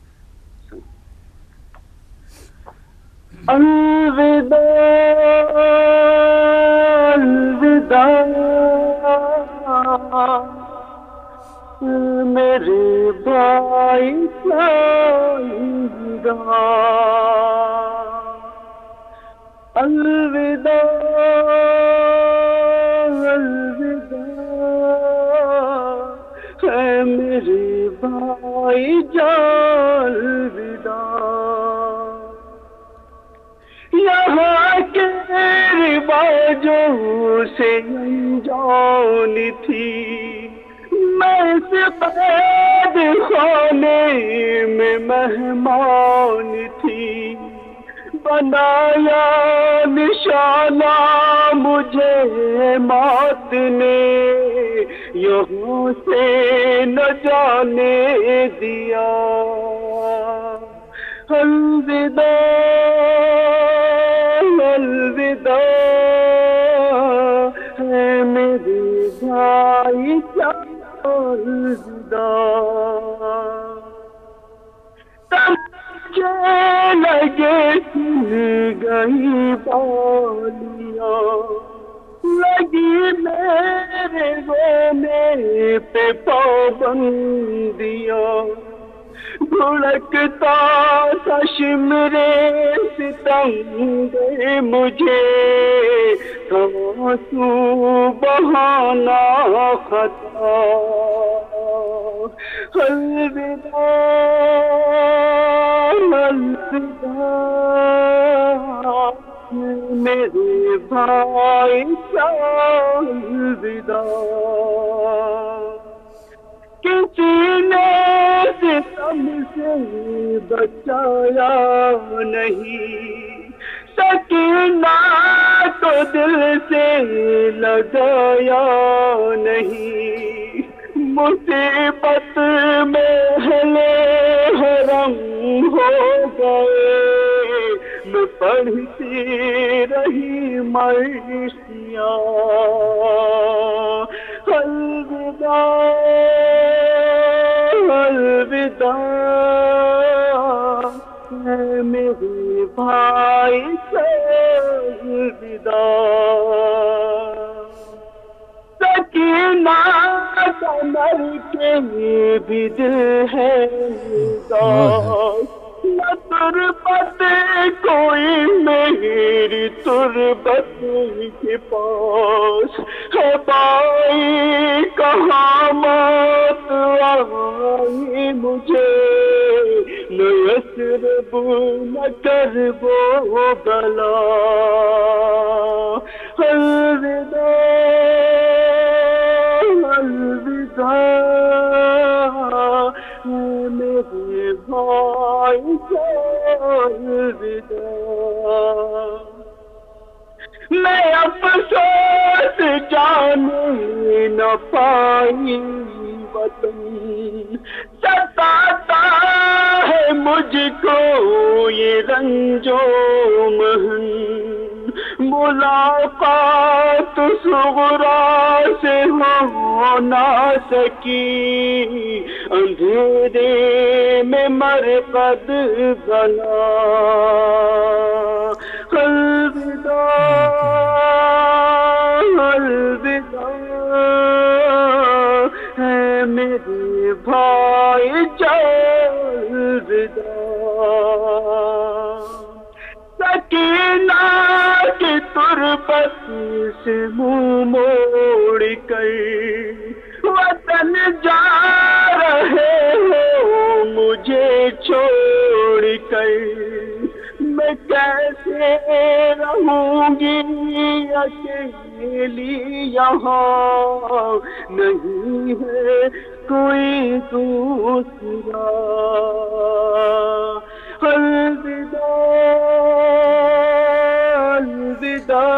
الوداع الوداع میرے بھائی الوداع الوداع ہے میرے بھائی جان، الوداع یہاں کے رواجوں سے انجان تھی، میں اس قید خانے میں مہمان تھی، بنایا نشانہ مجھے موت نے، یہاں سے نہ جانے دیا، الوداع الوداع ہے میرے بھائی جان، الوداع تمچے لگے سن گئی بالیاں، لگی میرے رونے پہ پابندیاں، دھڑکتا تھا شمرے ستم دے مجھے، آنسو بہانا خطا، الوداع الوداع میرے بھائی الوداع، کسی نے ستم سے بچایا نہیں، سکینہ کو دل سے لگایا نہیں، مصیبت میں اہل حرم ہو گئے، میں پڑھتی رہی مرثیاں، الوداع الوداع میرے بھائی سے الوداع، سکینہ کمر کے بھی دل ہے اداس، نہ تربت کوئی میری تربت کے پاس ہے، بائی کہاں موت آئی مجھے، نہ یسرب نہ کرب و بلا، الوداع الوداع میرے بھائی الوداع، میں افسوس جانے نہ پائی وطن، ستاتا ہے مجھ کو یہ رنج و محن، ملاقات صغرا سے ہو نہ سکی، اندھیرے میں مرقد بنا، الوداع الوداع ہے میرے بھائی الوداع، سکینہ کی تربت سے منہ موڑ کر وطن جا رہے ہو مجھے چھوڑ کر، میں کیسے رہوں گی اکیلی یہاں، نہیں ہے کوئی دوسرا، الوداع الوداع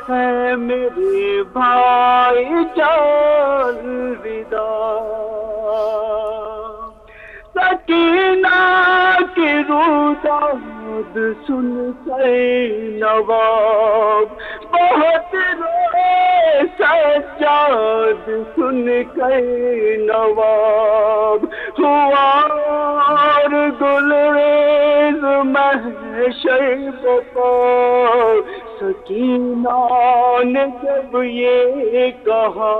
ہے میرے بھائی الوداع، سکینہ کی روداد سن کر نواب بہت روئے، سجاد سن کر نواب ہوا اور گلریز محشر بپا، سکینہ نے جب یہ کہا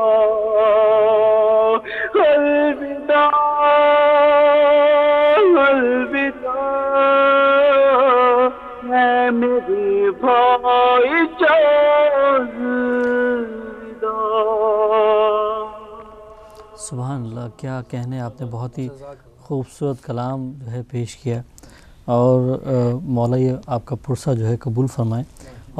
الوداع الوداع ہے میرے بھائی الوداع۔ سبحان اللہ، کیا کہنے، آپ نے بہت ہی خوبصورت کلام جو ہے پیش کیا، اور مولا یہ آپ کا پرسہ جو ہے قبول فرمائے،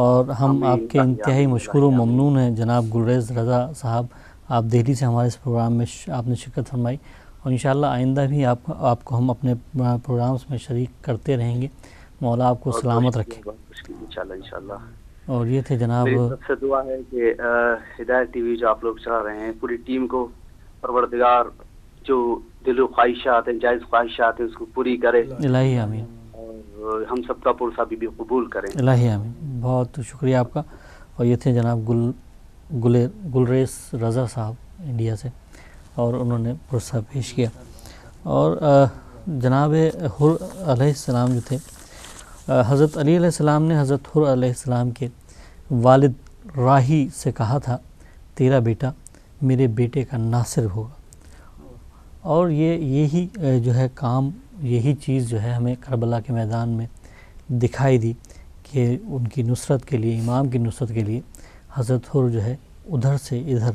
اور ہم آپ کے انتہائی مشکور و ممنون ہیں جناب گلریز رضا صاحب، آپ دہلی سے ہمارے اس پروگرام میں آپ نے شرکت فرمائی، اور انشاءاللہ آئندہ بھی آپ کو ہم اپنے پروگرامز میں شریک کرتے رہیں گے، مولا آپ کو سلامت رکھے انشاءاللہ۔ اور یہ تھے جناب، میری سب سے دعا ہے کہ ہدایت ٹی وی جو آپ لوگ چلا رہے ہیں، پوری ٹیم کو پروردگار جو دل و خواہشات ہیں، جائز خواہشات ہیں، اس کو پوری کرے، الہی آمین، اور ہم سب کا پرسہ بھی قبول کریں، الہی آمین۔ بہت شکریہ آپ کا، اور یہ تھے جناب گلریز رضا صاحب انڈیا سے، اور انہوں نے پرسہ پیش کیا۔ اور جناب حر علیہ السلام جو تھے، حضرت علی علیہ السلام نے حضرت حر علیہ السلام کے والد راہی سے کہا تھا تیرا بیٹا میرے بیٹے کا ناصر ہوگا، اور یہی جو ہے کام، یہی چیز جو ہے ہمیں کربلا کے میدان میں دکھائی دی کہ ان کی نصرت کے لیے، امام کی نصرت کے لیے حضرت حر جو ہے ادھر سے ادھر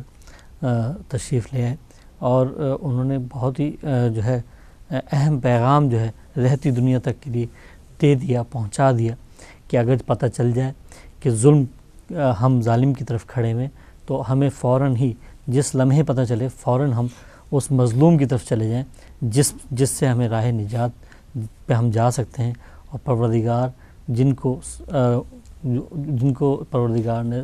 تشریف لے آئے، اور انہوں نے بہت ہی جو ہے اہم پیغام جو ہے رہتی دنیا تک کے لیے دے دیا، پہنچا دیا، کہ اگر پتہ چل جائے کہ ظلم ہم ظالم کی طرف کھڑے ہوئے تو ہمیں فوراً ہی جس لمحے پتہ چلے فوراً ہم اس مظلوم کی طرف چلے جائیں جس سے ہمیں راہ نجات پہ ہم جا سکتے ہیں، اور پروردگار جن کو پروردگار نے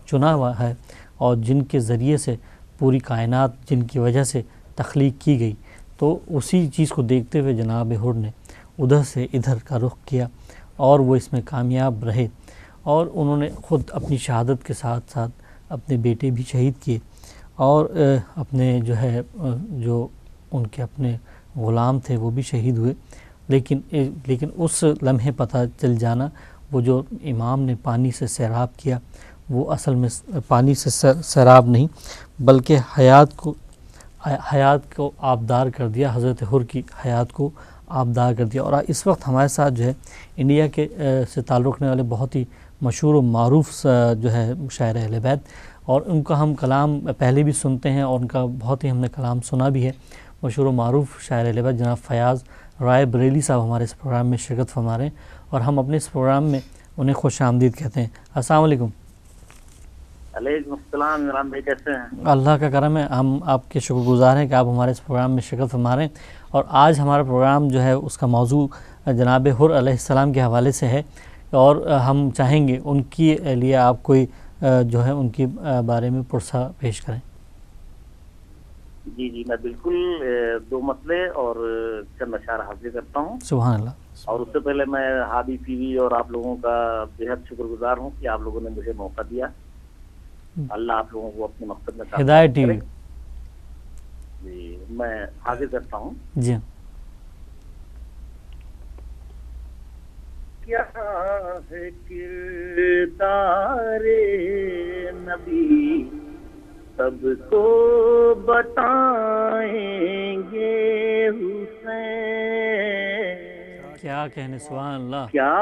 چنا ہوا ہے، اور جن کے ذریعے سے پوری کائنات جن کی وجہ سے تخلیق کی گئی، تو اسی چیز کو دیکھتے ہوئے جناب حر نے ادھر سے ادھر کا رخ کیا، اور وہ اس میں کامیاب رہے، اور انہوں نے خود اپنی شہادت کے ساتھ ساتھ اپنے بیٹے بھی شہید کیے، اور اپنے جو ہے جو ان کے اپنے غلام تھے وہ بھی شہید ہوئے، لیکن اس لمحے پتہ چل جانا، وہ جو امام نے پانی سے سیراب کیا، وہ اصل میں پانی سے سیراب نہیں بلکہ حیات کو آبدار کر دیا، حضرت حر کی حیات کو آبدار کر دیا۔ اور اس وقت ہمارے ساتھ جو ہے انڈیا کے سے تعلق رکھنے والے بہت ہی مشہور و معروف جو ہے شاعر اہل بیت، اور ان کا ہم کلام پہلے بھی سنتے ہیں، اور ان کا بہت ہی ہم نے کلام سنا بھی ہے، مشہور و معروف شاعر اہل بیت جناب فیاض رائے بریلی صاحب ہمارے اس پروگرام میں شرکت فرما رہے ہیں، اور ہم اپنے اس پروگرام میں انہیں خوش آمدید کہتے ہیں۔ السلام علیکم۔ علیکم السلام، عمران بھائی کیسے ہیں؟ اللہ کا کرم ہے، ہم آپ کے شکر گزار ہیں کہ آپ ہمارے اس پروگرام میں شرکت فرما رہے ہیں، اور آج ہمارا پروگرام جو ہے اس کا موضوع جناب حر علیہ السلام کے حوالے سے ہے، اور ہم چاہیں گے ان کے لیے آپ کوئی جو ہے ان کے بارے میں پرسہ پیش کریں. جی میں بالکل 2 مسئلے اور چند اشعار حاضر کرتا ہوں. سبحان اللہ. اور اس سے پہلے میں ہادی ٹی وی اور آپ لوگوں کا بےحد شکر گزار ہوں کہ آپ لوگوں نے مجھے موقع دیا. اللہ آپ لوگوں کو اپنے مقصد میں ہدایت ٹی وی. جی میں حاضر کرتا ہوں. جی. کیا ہے کردار نبی سب کو بتائیں گے حسین. کیا کہنے. سبحان اللہ. کیا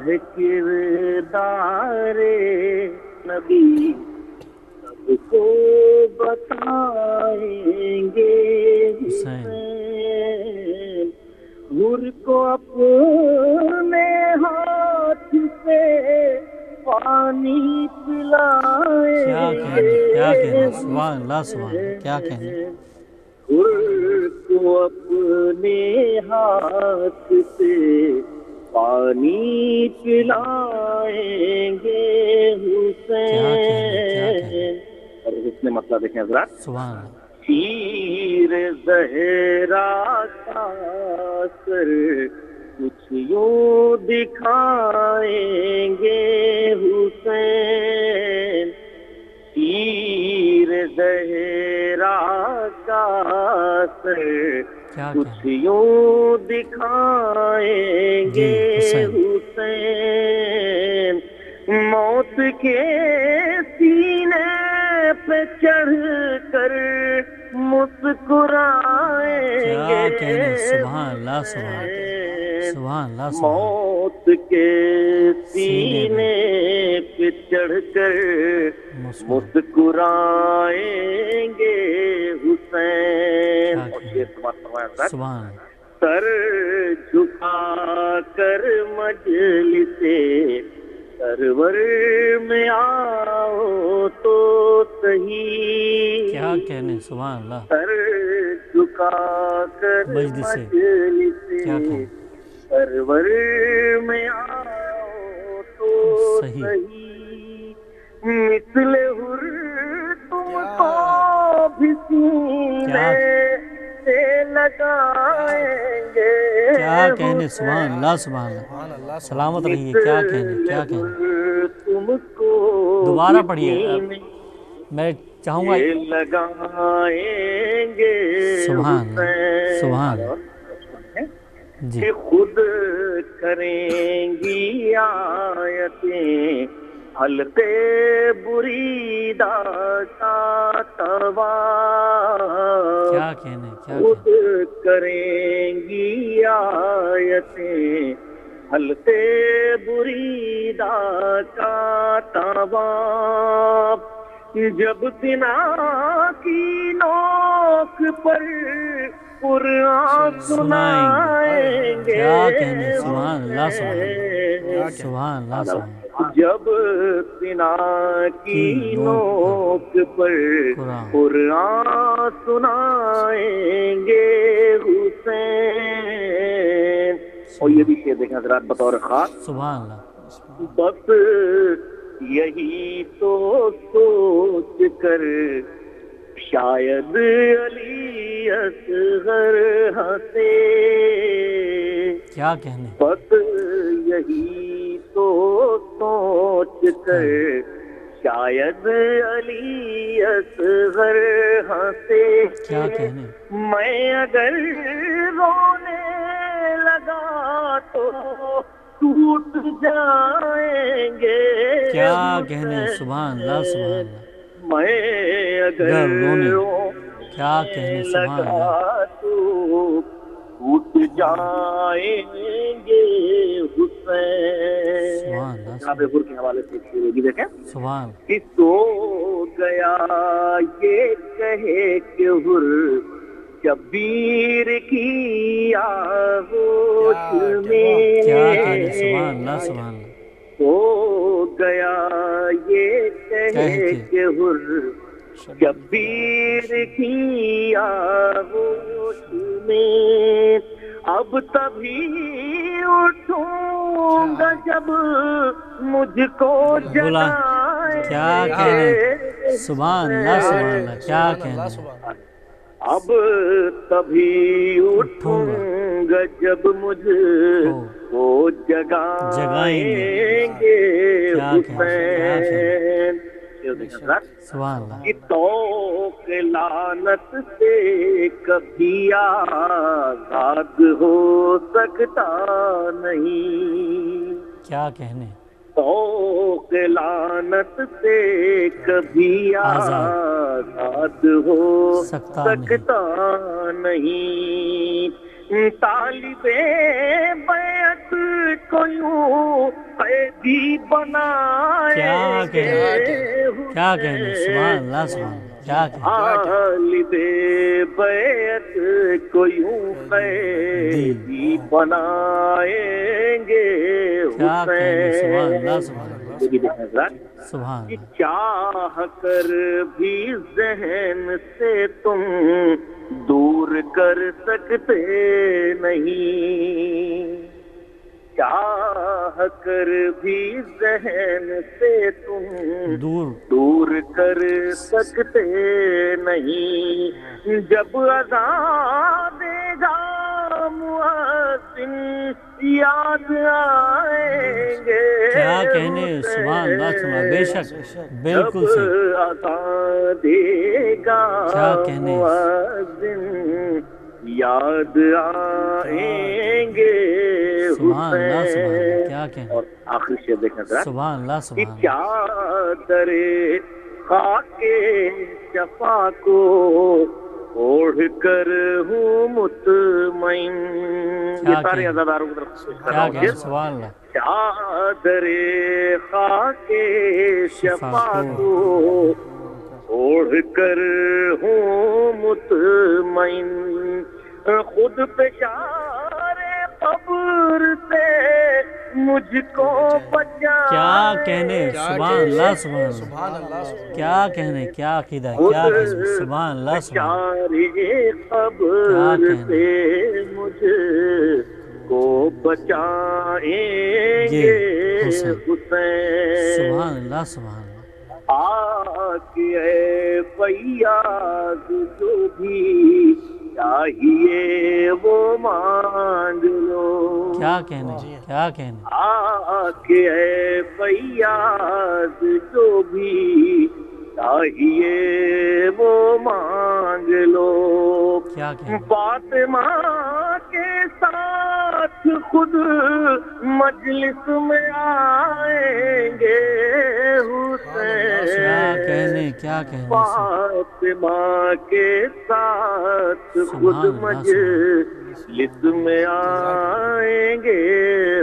ہے کردار نبی سب کو بتائیں گے حسین. حور کو اپنے ہاتھ سے پانی پلائیں. کیا کہنے. سبحان اللہ. سبحان اللہ. کیا کہنے. حور کو اپنے ہاتھ سے پانی پلائیں گے حسین. اور اس میں مسئلہ دیکھیں حضرات. سبحان اللہ. شیر زہرا کا سر کچھ یوں دکھائیں گے حسین. شیر زہرا کا سر کچھ یوں دکھائیں گے حسین. موت کے سینے پہ چڑھ کر مسکرائیں گے. سبحان اللہ. سبحان اللہ. موت کے سینے پہ چڑھ کر مسکرائیں گے حسین. سبحان. سر جھکا کر مجلس سرور میں آؤ تو صحیح. کیا کہنے. سبحان اللہ. سر جھکا کر مجلس سرور میں آؤ تو صحیح. مثل حر تم کو بھی سینے سے لگائیں گے. کیا کہنے. سبحان اللہ. سبحان اللہ. سلامت رہیے. کیا کہنے. کیا کہنے. تم کو دوبارہ پڑھیے. میں چاہوں گا. لگائیں گے. سبحان. سبحان. جی. خود کریں گی آیتیں حلقے بریدہ کا طواف. کیا کہنے. خود کریں گی آیتیں حلقے بریدہ کا طواف. جب سنا کی نوک پر قرآن سنائیں گے. کیا کہنے. سبحان اللہ. سبحان اللہ. جب سنا کی نوک پر قرآن سنائیں گے حسین. اور یہ بھی شعر دیکھیں حضرات بطور خاص. سبحان اللہ. بس یہی تو سوچ کر شاید علی اصغر ہنسے. کیا کہنے. بس یہی تو سوچ کر شاید علی اصغر ہنسے. کیا کہنے. میں اگر رونے لگا تو ٹوٹ جائیں گے. کیا کہنے. سبحان اللہ. سبحان اللہ. میں اگر کیا کہنے. سبحان اللہ. تو ٹوٹ جائیں گے حسین. سبحان اللہ. جناب حر کے حوالے سے شعر ہوگی دیکھیں. سبحان. کہ سو گیا یہ کہے کہ حر شبیر کی آغوش میں. کیا کہنے. سبحان اللہ. سبحان اللہ. ہو گیا یہ کہے کہ حر شبیر کی آغوش میں. اب تبھی اٹھوں گا جب مجھ کو بولا کیا کہنے سبحان اللہ سبحان اللہ کیا کہنے اب تبھی اٹھوں گا جب مجھ کو جگائیں گے حسین سبحان اللہ کہ توق لعنت سے کبھی آزاد ہو سکتا نہیں کیا کہنے توق لعنت سے کبھی آزاد ہو سکتا نہیں طالب بیعت کو یوں قیدی بنائیں گے کیا کہنے سبحان اللہ سبحان اللہ کیا کہنے طالب بیعت کو یوں قیدی بنائیں گے کیا کہنے سبحان اللہ حسین سبحان اللہ چاہ کر بھی ذہن سے تم دور کر سکتے نہیں چاہ کر بھی ذہن سے تم دور کر سکتے نہیں جب اذان دے گا مؤذن یاد آئیں گے کیا کہنے سبحان اللہ سبحان بے شک بالکل صحیح اذان دے گا کیا کہنے مؤذن یاد آئیں گے سبحان اللہ سبحان اللہ کیا کہنے اور آخری شعر دیکھنا ذرا سبحان اللہ سبحان اللہ چادر خاک شفا کو اوڑھ کر ہوں مطمئن یہ سارے عزاداروں کی طرف کیا کہنے سبحان اللہ چادر خاک شفا کو اوڑھ کر ہوں مطمئن خود پشار قبر سے مجھ کو بچا کیا کہنے سبحان اللہ سبحان اللہ کیا کہنے کیا عقیدہ کیا کہنے سبحان اللہ سبحان قبر سے مجھ کو بچائیں گے حسین سبحان اللہ سبحان اللہ آکے فیاض جو بھی چاہیے وہ مانگ لو کیا کہنے کیا کہنے آکے فیاض جو بھی چاہیے وہ مانگ لو کیا کہنے فاطمہ کے ساتھ خود مجلس میں آئیں گے حسین کیا کہنے فاطمہ کے ساتھ خود مجلس میں آئیں گے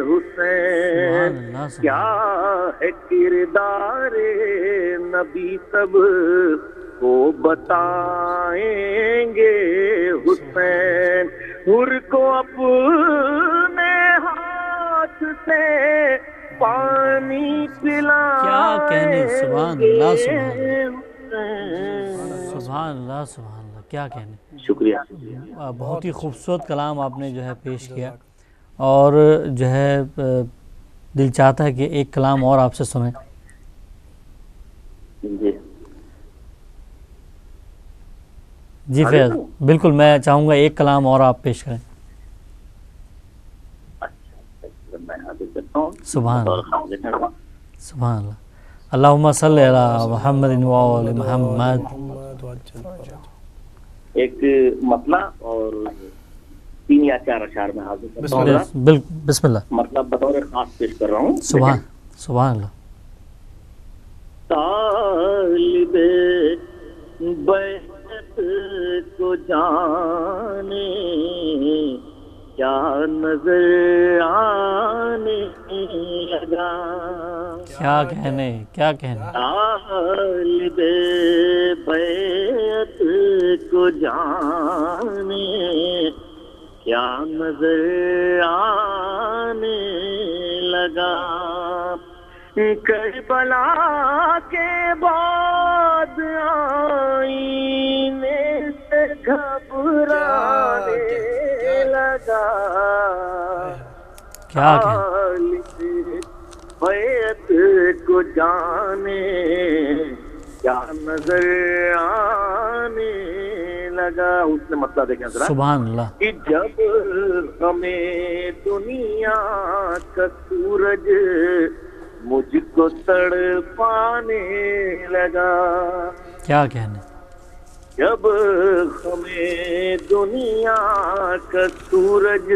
حسین کیا ہے کردار نبی سب کو بتائیں گے حسین حر کو اپنے ہاتھ سے پانی پلا کیا کہنے سبحان اللہ سبحان اللہ سبحان اللہ کیا کہنے شکریہ بہت ہی خوبصورت کلام آپ نے جو ہے پیش کیا اور جو ہے دل چاہتا ہے کہ ایک کلام اور آپ سے سنیں جی فیض بالکل میں چاہوں گا ایک کلام اور آپ پیش کریں سبحان اللہ سبحان اللہ اللہم صلی علی محمد وآل محمد ایک مطلع اور 3 یا 4 اشعار میں حاضر کرتا ہوں بسم اللہ مطلب بطور خاص پیش کر رہا ہوں سبحان اللہ طالب بیعت کو جانے کیا نظر آنے لگا کیا کہنے طالب بیعت کو جانے کیا نظر آنے لگا کربلا کے بعد آئینے سے گھبرانے لگا کیا طالب بیعت کو جانے کیا نظر آنے لگا. اس نے مسئلہ دیکھیں ذرا. سبحان اللہ. کہ جب ہمیں دنیا کا سورج مجھ کو تڑپانے لگا. کیا کہنے. جب ہمیں دنیا کا سورج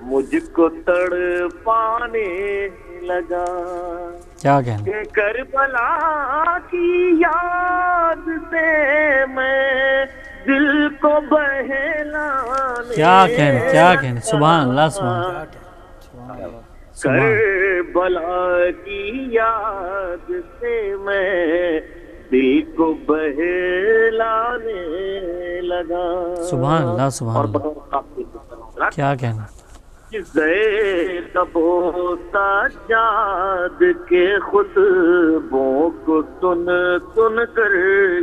مجھ کو تڑپانے لگا. کیا کہنے. کہ کربلا کی یاد سے میں دل کو بہلانے. کیا کہنے. کیا کہنے. سبحان اللہ. سبحان اللہ. کربلا کی یاد سے میں دل کو بہلانے لگا. سبحان اللہ. سبحان اللہ. کیا کہنا. زینب و سجاد کے خطبوں کو سن سن کر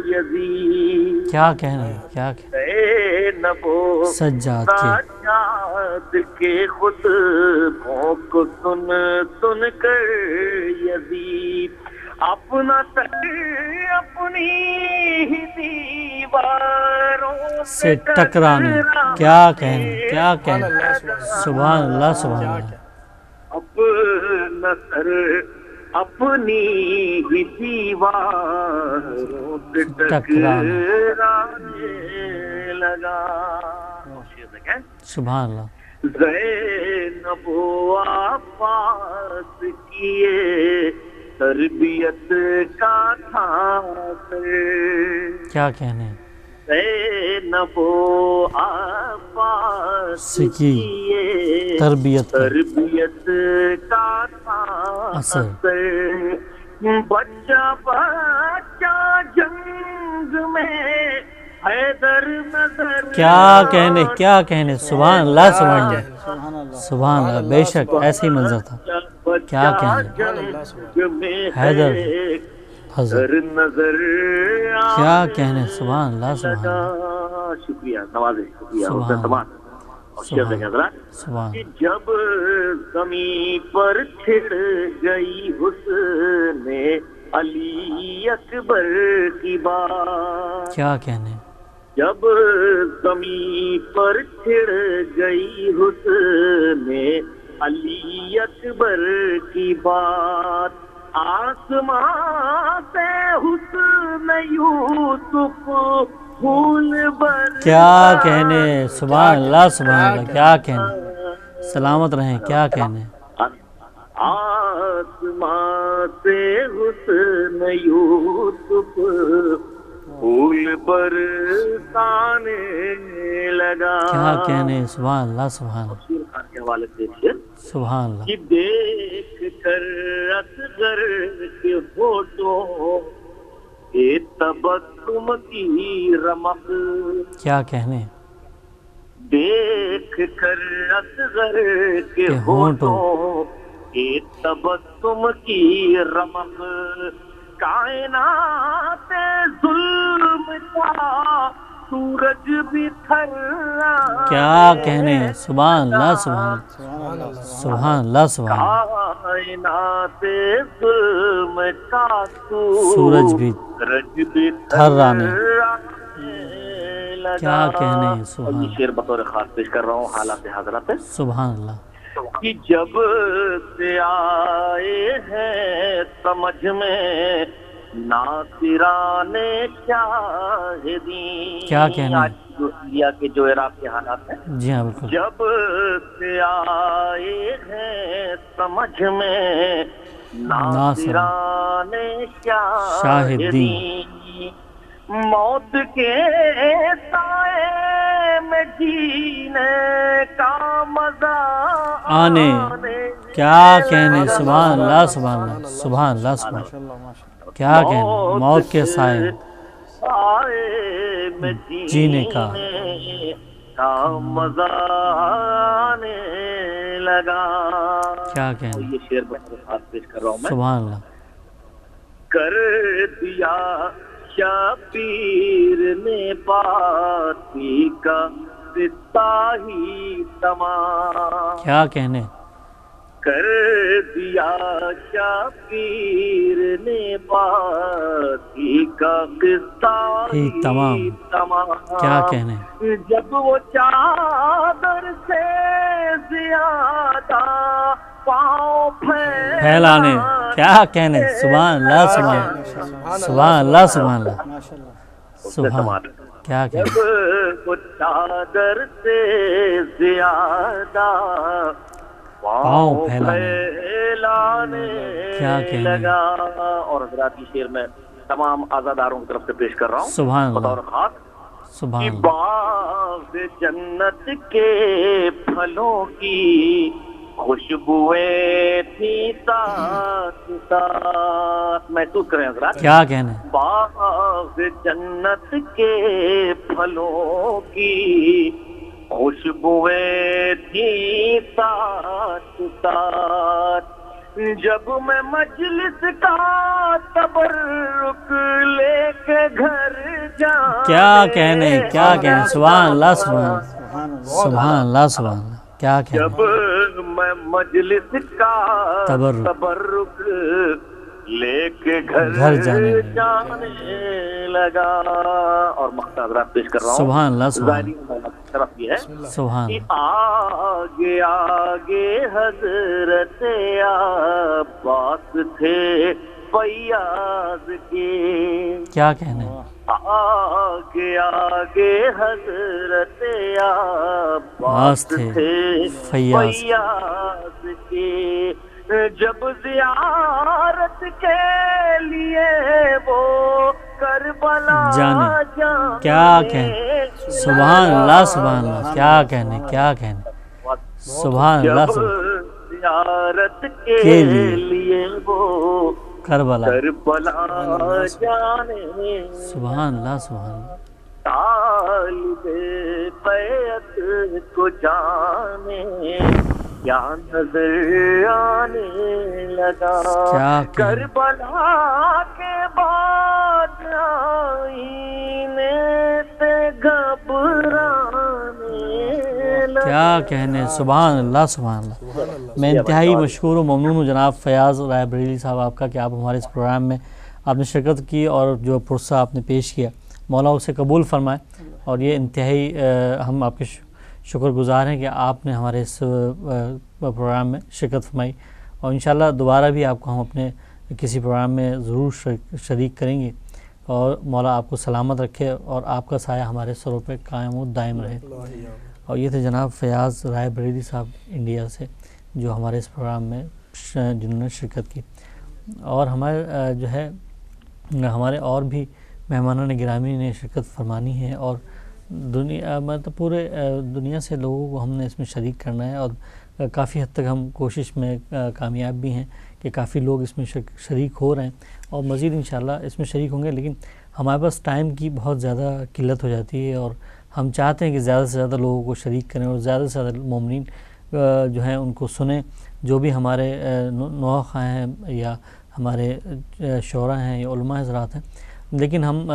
یزید. کیا کہنا. کیا کہنا. زینب و سجاد کے خطبوں کو سن سن کر یزید اپنا سر اپنی ہی دیواروں سے ٹکرانے. کیا کہنے. کیا کہنے. سبحان اللہ. سبحان اللہ. اپنا سر اپنی ہی دیواروں سے ٹکرانے لگا. سبحان اللہ. زینب و عباس کیے تربیت کا تھا سر. کیا کہنے. زینب و عباس کی تربیت کا تھا اثر. بچہ بچہ جنگ میں حیدر نظر. کیا کہنے. کیا کہنے. سبحان اللہ. سبحان اللہ. سبحان اللہ. بے شک ایسے ہی منظر تھا. کیا کہنے. حیدر حضر نظر. کیا کہنے. سبحان اللہ. سبحان اللہ. شکریہ نوازے. شکریہ. سبحان. جب زمین پر چھڑ گئی حسن علی اکبر کی بات. کیا کہنے. جب زمین پر چھڑ گئی حسن علی اکبر کی بات آسمان سے حسن یوسف پھول بر. کیا کہنے. سبحان اللہ. سبحان اللہ. کیا کہنے. سلامت رہیں. کیا کہنے. آسمان سے حسن یوسف پھول برسانے لگا. کیا کہنے. سبحان اللہ. سبحان اللہ. کے حوالے سے سبحان اللہ. کہ دیکھ کر اصغر کے ہوٹوں کے تبسم کی رمق. کیا کہنے. دیکھ کر اصغر کے ہونٹوں کے تبسم کی رمق کائنات ظلم کا سورج بھی تھر. کیا کہنے. سبحان اللہ. سبحان اللہ. سبحان اللہ. سبحان اللہ. کائنات ظلم کا سورج بھی تھرانے. کیا کہنے. سبحان اللہ. شعر بطور خاص پیش کر رہا ہوں حالات حاضرات. سبحان اللہ. کہ جب سے آئے ہیں سمجھ میں ناصران شاہدین. کیا کہنے. انڈیا کے جو عراق کے حالات ہیں. جی ہاں بالکل. جب سے آئے ہیں سمجھ میں ناصران شاہدین موت کے سائے میں جینے کا مزہ آنے. کیا کہنے. سبحان اللہ. سبحان اللہ. سبحان اللہ. سبحان اللہ. کیا کہنے. موت کے سائے میں جینے کا مزہ آنے لگا. کیا کہنے. یہ شعر بات پیش کر رہا ہوں میں. سبحان اللہ. کر دیا شبیر نے پاتی کا رشتہ ہی تمام. کیا کہنے. کر دیا شبیر نے باقی کا قصہ ہی تمام. کیا کہنے. جب وہ چادر سے زیادہ پاؤں پھیلانے. کیا کہنے. سبحان اللہ سبحان اللہ سبحان اللہ سبحان اللہ سبحان. کیا کہنے. جب وہ چادر سے زیادہ پاؤں پھیلانے کیا کہنے. لگا. اور حضرات کی شعر میں تمام آزاداروں کی طرف سے پیش کر رہا ہوں. سبحان اللہ بطور خاص سبحان اللہ. باغ جنت کے پھلوں کی خوشبوئیں تھی ساتھ ساتھ. محسوس کریں حضرات. کیا کہنے. باغ جنت کے پھلوں کی خوشبوئیں تھی ساتھ ساتھ. جب میں مجلس کا تبرک لے کے گھر جانے کیا کہنے. کیا کہنے. سبحان اللہ سبحان اللہ سبحان اللہ سبحان اللہ. کیا کہنے. جب میں مجلس کا تبرک لے کے گھر جانے لگا. اور مقصد حضرات پیش کر رہا ہوں. سبحان اللہ سبحان طرف یہ ہے سبحان. آگے آگے حضرت عباس تھے فیاض کے. کیا کہنے. آگے آگے حضرت عباس تھے فیاض کے. جب زیارت کے لیے وہ کربلا جانے. کیا کہنے. سبحان اللہ سبحان اللہ. کیا کہنے. کیا کہنے. سبحان اللہ زیارت کے لیے وہ کربلا جانے. سبحان اللہ سبحان اللہ. طالب بیعت کو جانے کیا نظر آنے لگا. کربلا کے بعد آئینے سے گھبرانے لگا. کیا کہنے. سبحان اللہ سبحان اللہ. میں انتہائی مشکور و ممنون ہوں جناب فیاض رائے بریلی صاحب آپ کا کہ آپ ہمارے اس پروگرام میں آپ نے شرکت کی اور جو پرسہ آپ نے پیش کیا مولا اسے قبول فرمائے. اور یہ انتہائی ہم آپ کے شکر گزار ہیں کہ آپ نے ہمارے اس پروگرام میں شرکت فرمائی. اور انشاءاللہ دوبارہ بھی آپ کو ہم اپنے کسی پروگرام میں ضرور شریک کریں گے. اور مولا آپ کو سلامت رکھے اور آپ کا سایہ ہمارے سروں پہ قائم و دائم رہے. اور یہ تھے جناب فیاض رائے بریلی صاحب انڈیا سے جو ہمارے اس پروگرام میں جنہوں نے شرکت کی. اور ہمارے جو ہے ہمارے اور بھی مہمانان گرامی نے شرکت فرمانی ہے. اور دنیا مطلب پورے دنیا سے لوگوں کو ہم نے اس میں شریک کرنا ہے. اور کافی حد تک ہم کوشش میں کامیاب بھی ہیں کہ کافی لوگ اس میں شریک ہو رہے ہیں اور مزید انشاءاللہ اس میں شریک ہوں گے. لیکن ہمارے پاس ٹائم کی بہت زیادہ قلت ہو جاتی ہے اور ہم چاہتے ہیں کہ زیادہ سے زیادہ لوگوں کو شریک کریں اور زیادہ سے زیادہ مومنین جو ہیں ان کو سنیں. جو بھی ہمارے نوخواں ہیں یا ہمارے شعراء ہیں یا علماء حضرات ہیں. لیکن ہم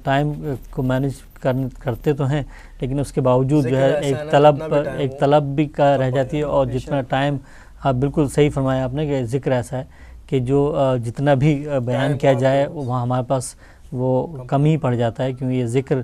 ٹائم کو مینیج کرتے تو ہیں لیکن اس کے باوجود جو ہے ایک طلب بھی رہ جاتی ہے. اور جتنا ٹائم ہاں بالکل صحیح فرمایا آپ نے کہ ذکر ایسا ہے کہ جو جتنا بھی بیان کیا جائے وہاں ہمارے پاس وہ کم ہی پڑ جاتا ہے کیونکہ یہ ذکر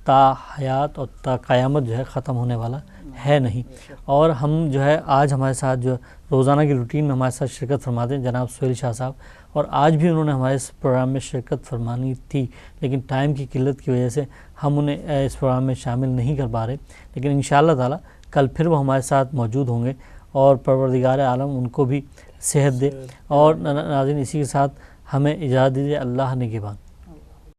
تا حیات اور تا قیامت جو ہے ختم ہونے والا ہے نہیں. اور ہم جو ہے آج ہمارے ساتھ جو روزانہ کی روٹین میں ہمارے ساتھ شرکت فرماتے ہیں جناب سہیل شاہ صاحب. اور آج بھی انہوں نے ہمارے اس پروگرام میں شرکت فرمانی تھی لیکن ٹائم کی قلت کی وجہ سے ہم انہیں اس پروگرام میں شامل نہیں کر پا رہے. لیکن انشاءاللہ تعالی کل پھر وہ ہمارے ساتھ موجود ہوں گے اور پروردگار عالم ان کو بھی صحت دے. اور ناظرین اسی کے ساتھ ہمیں اجازت دیجیے. اللہ نگہبان.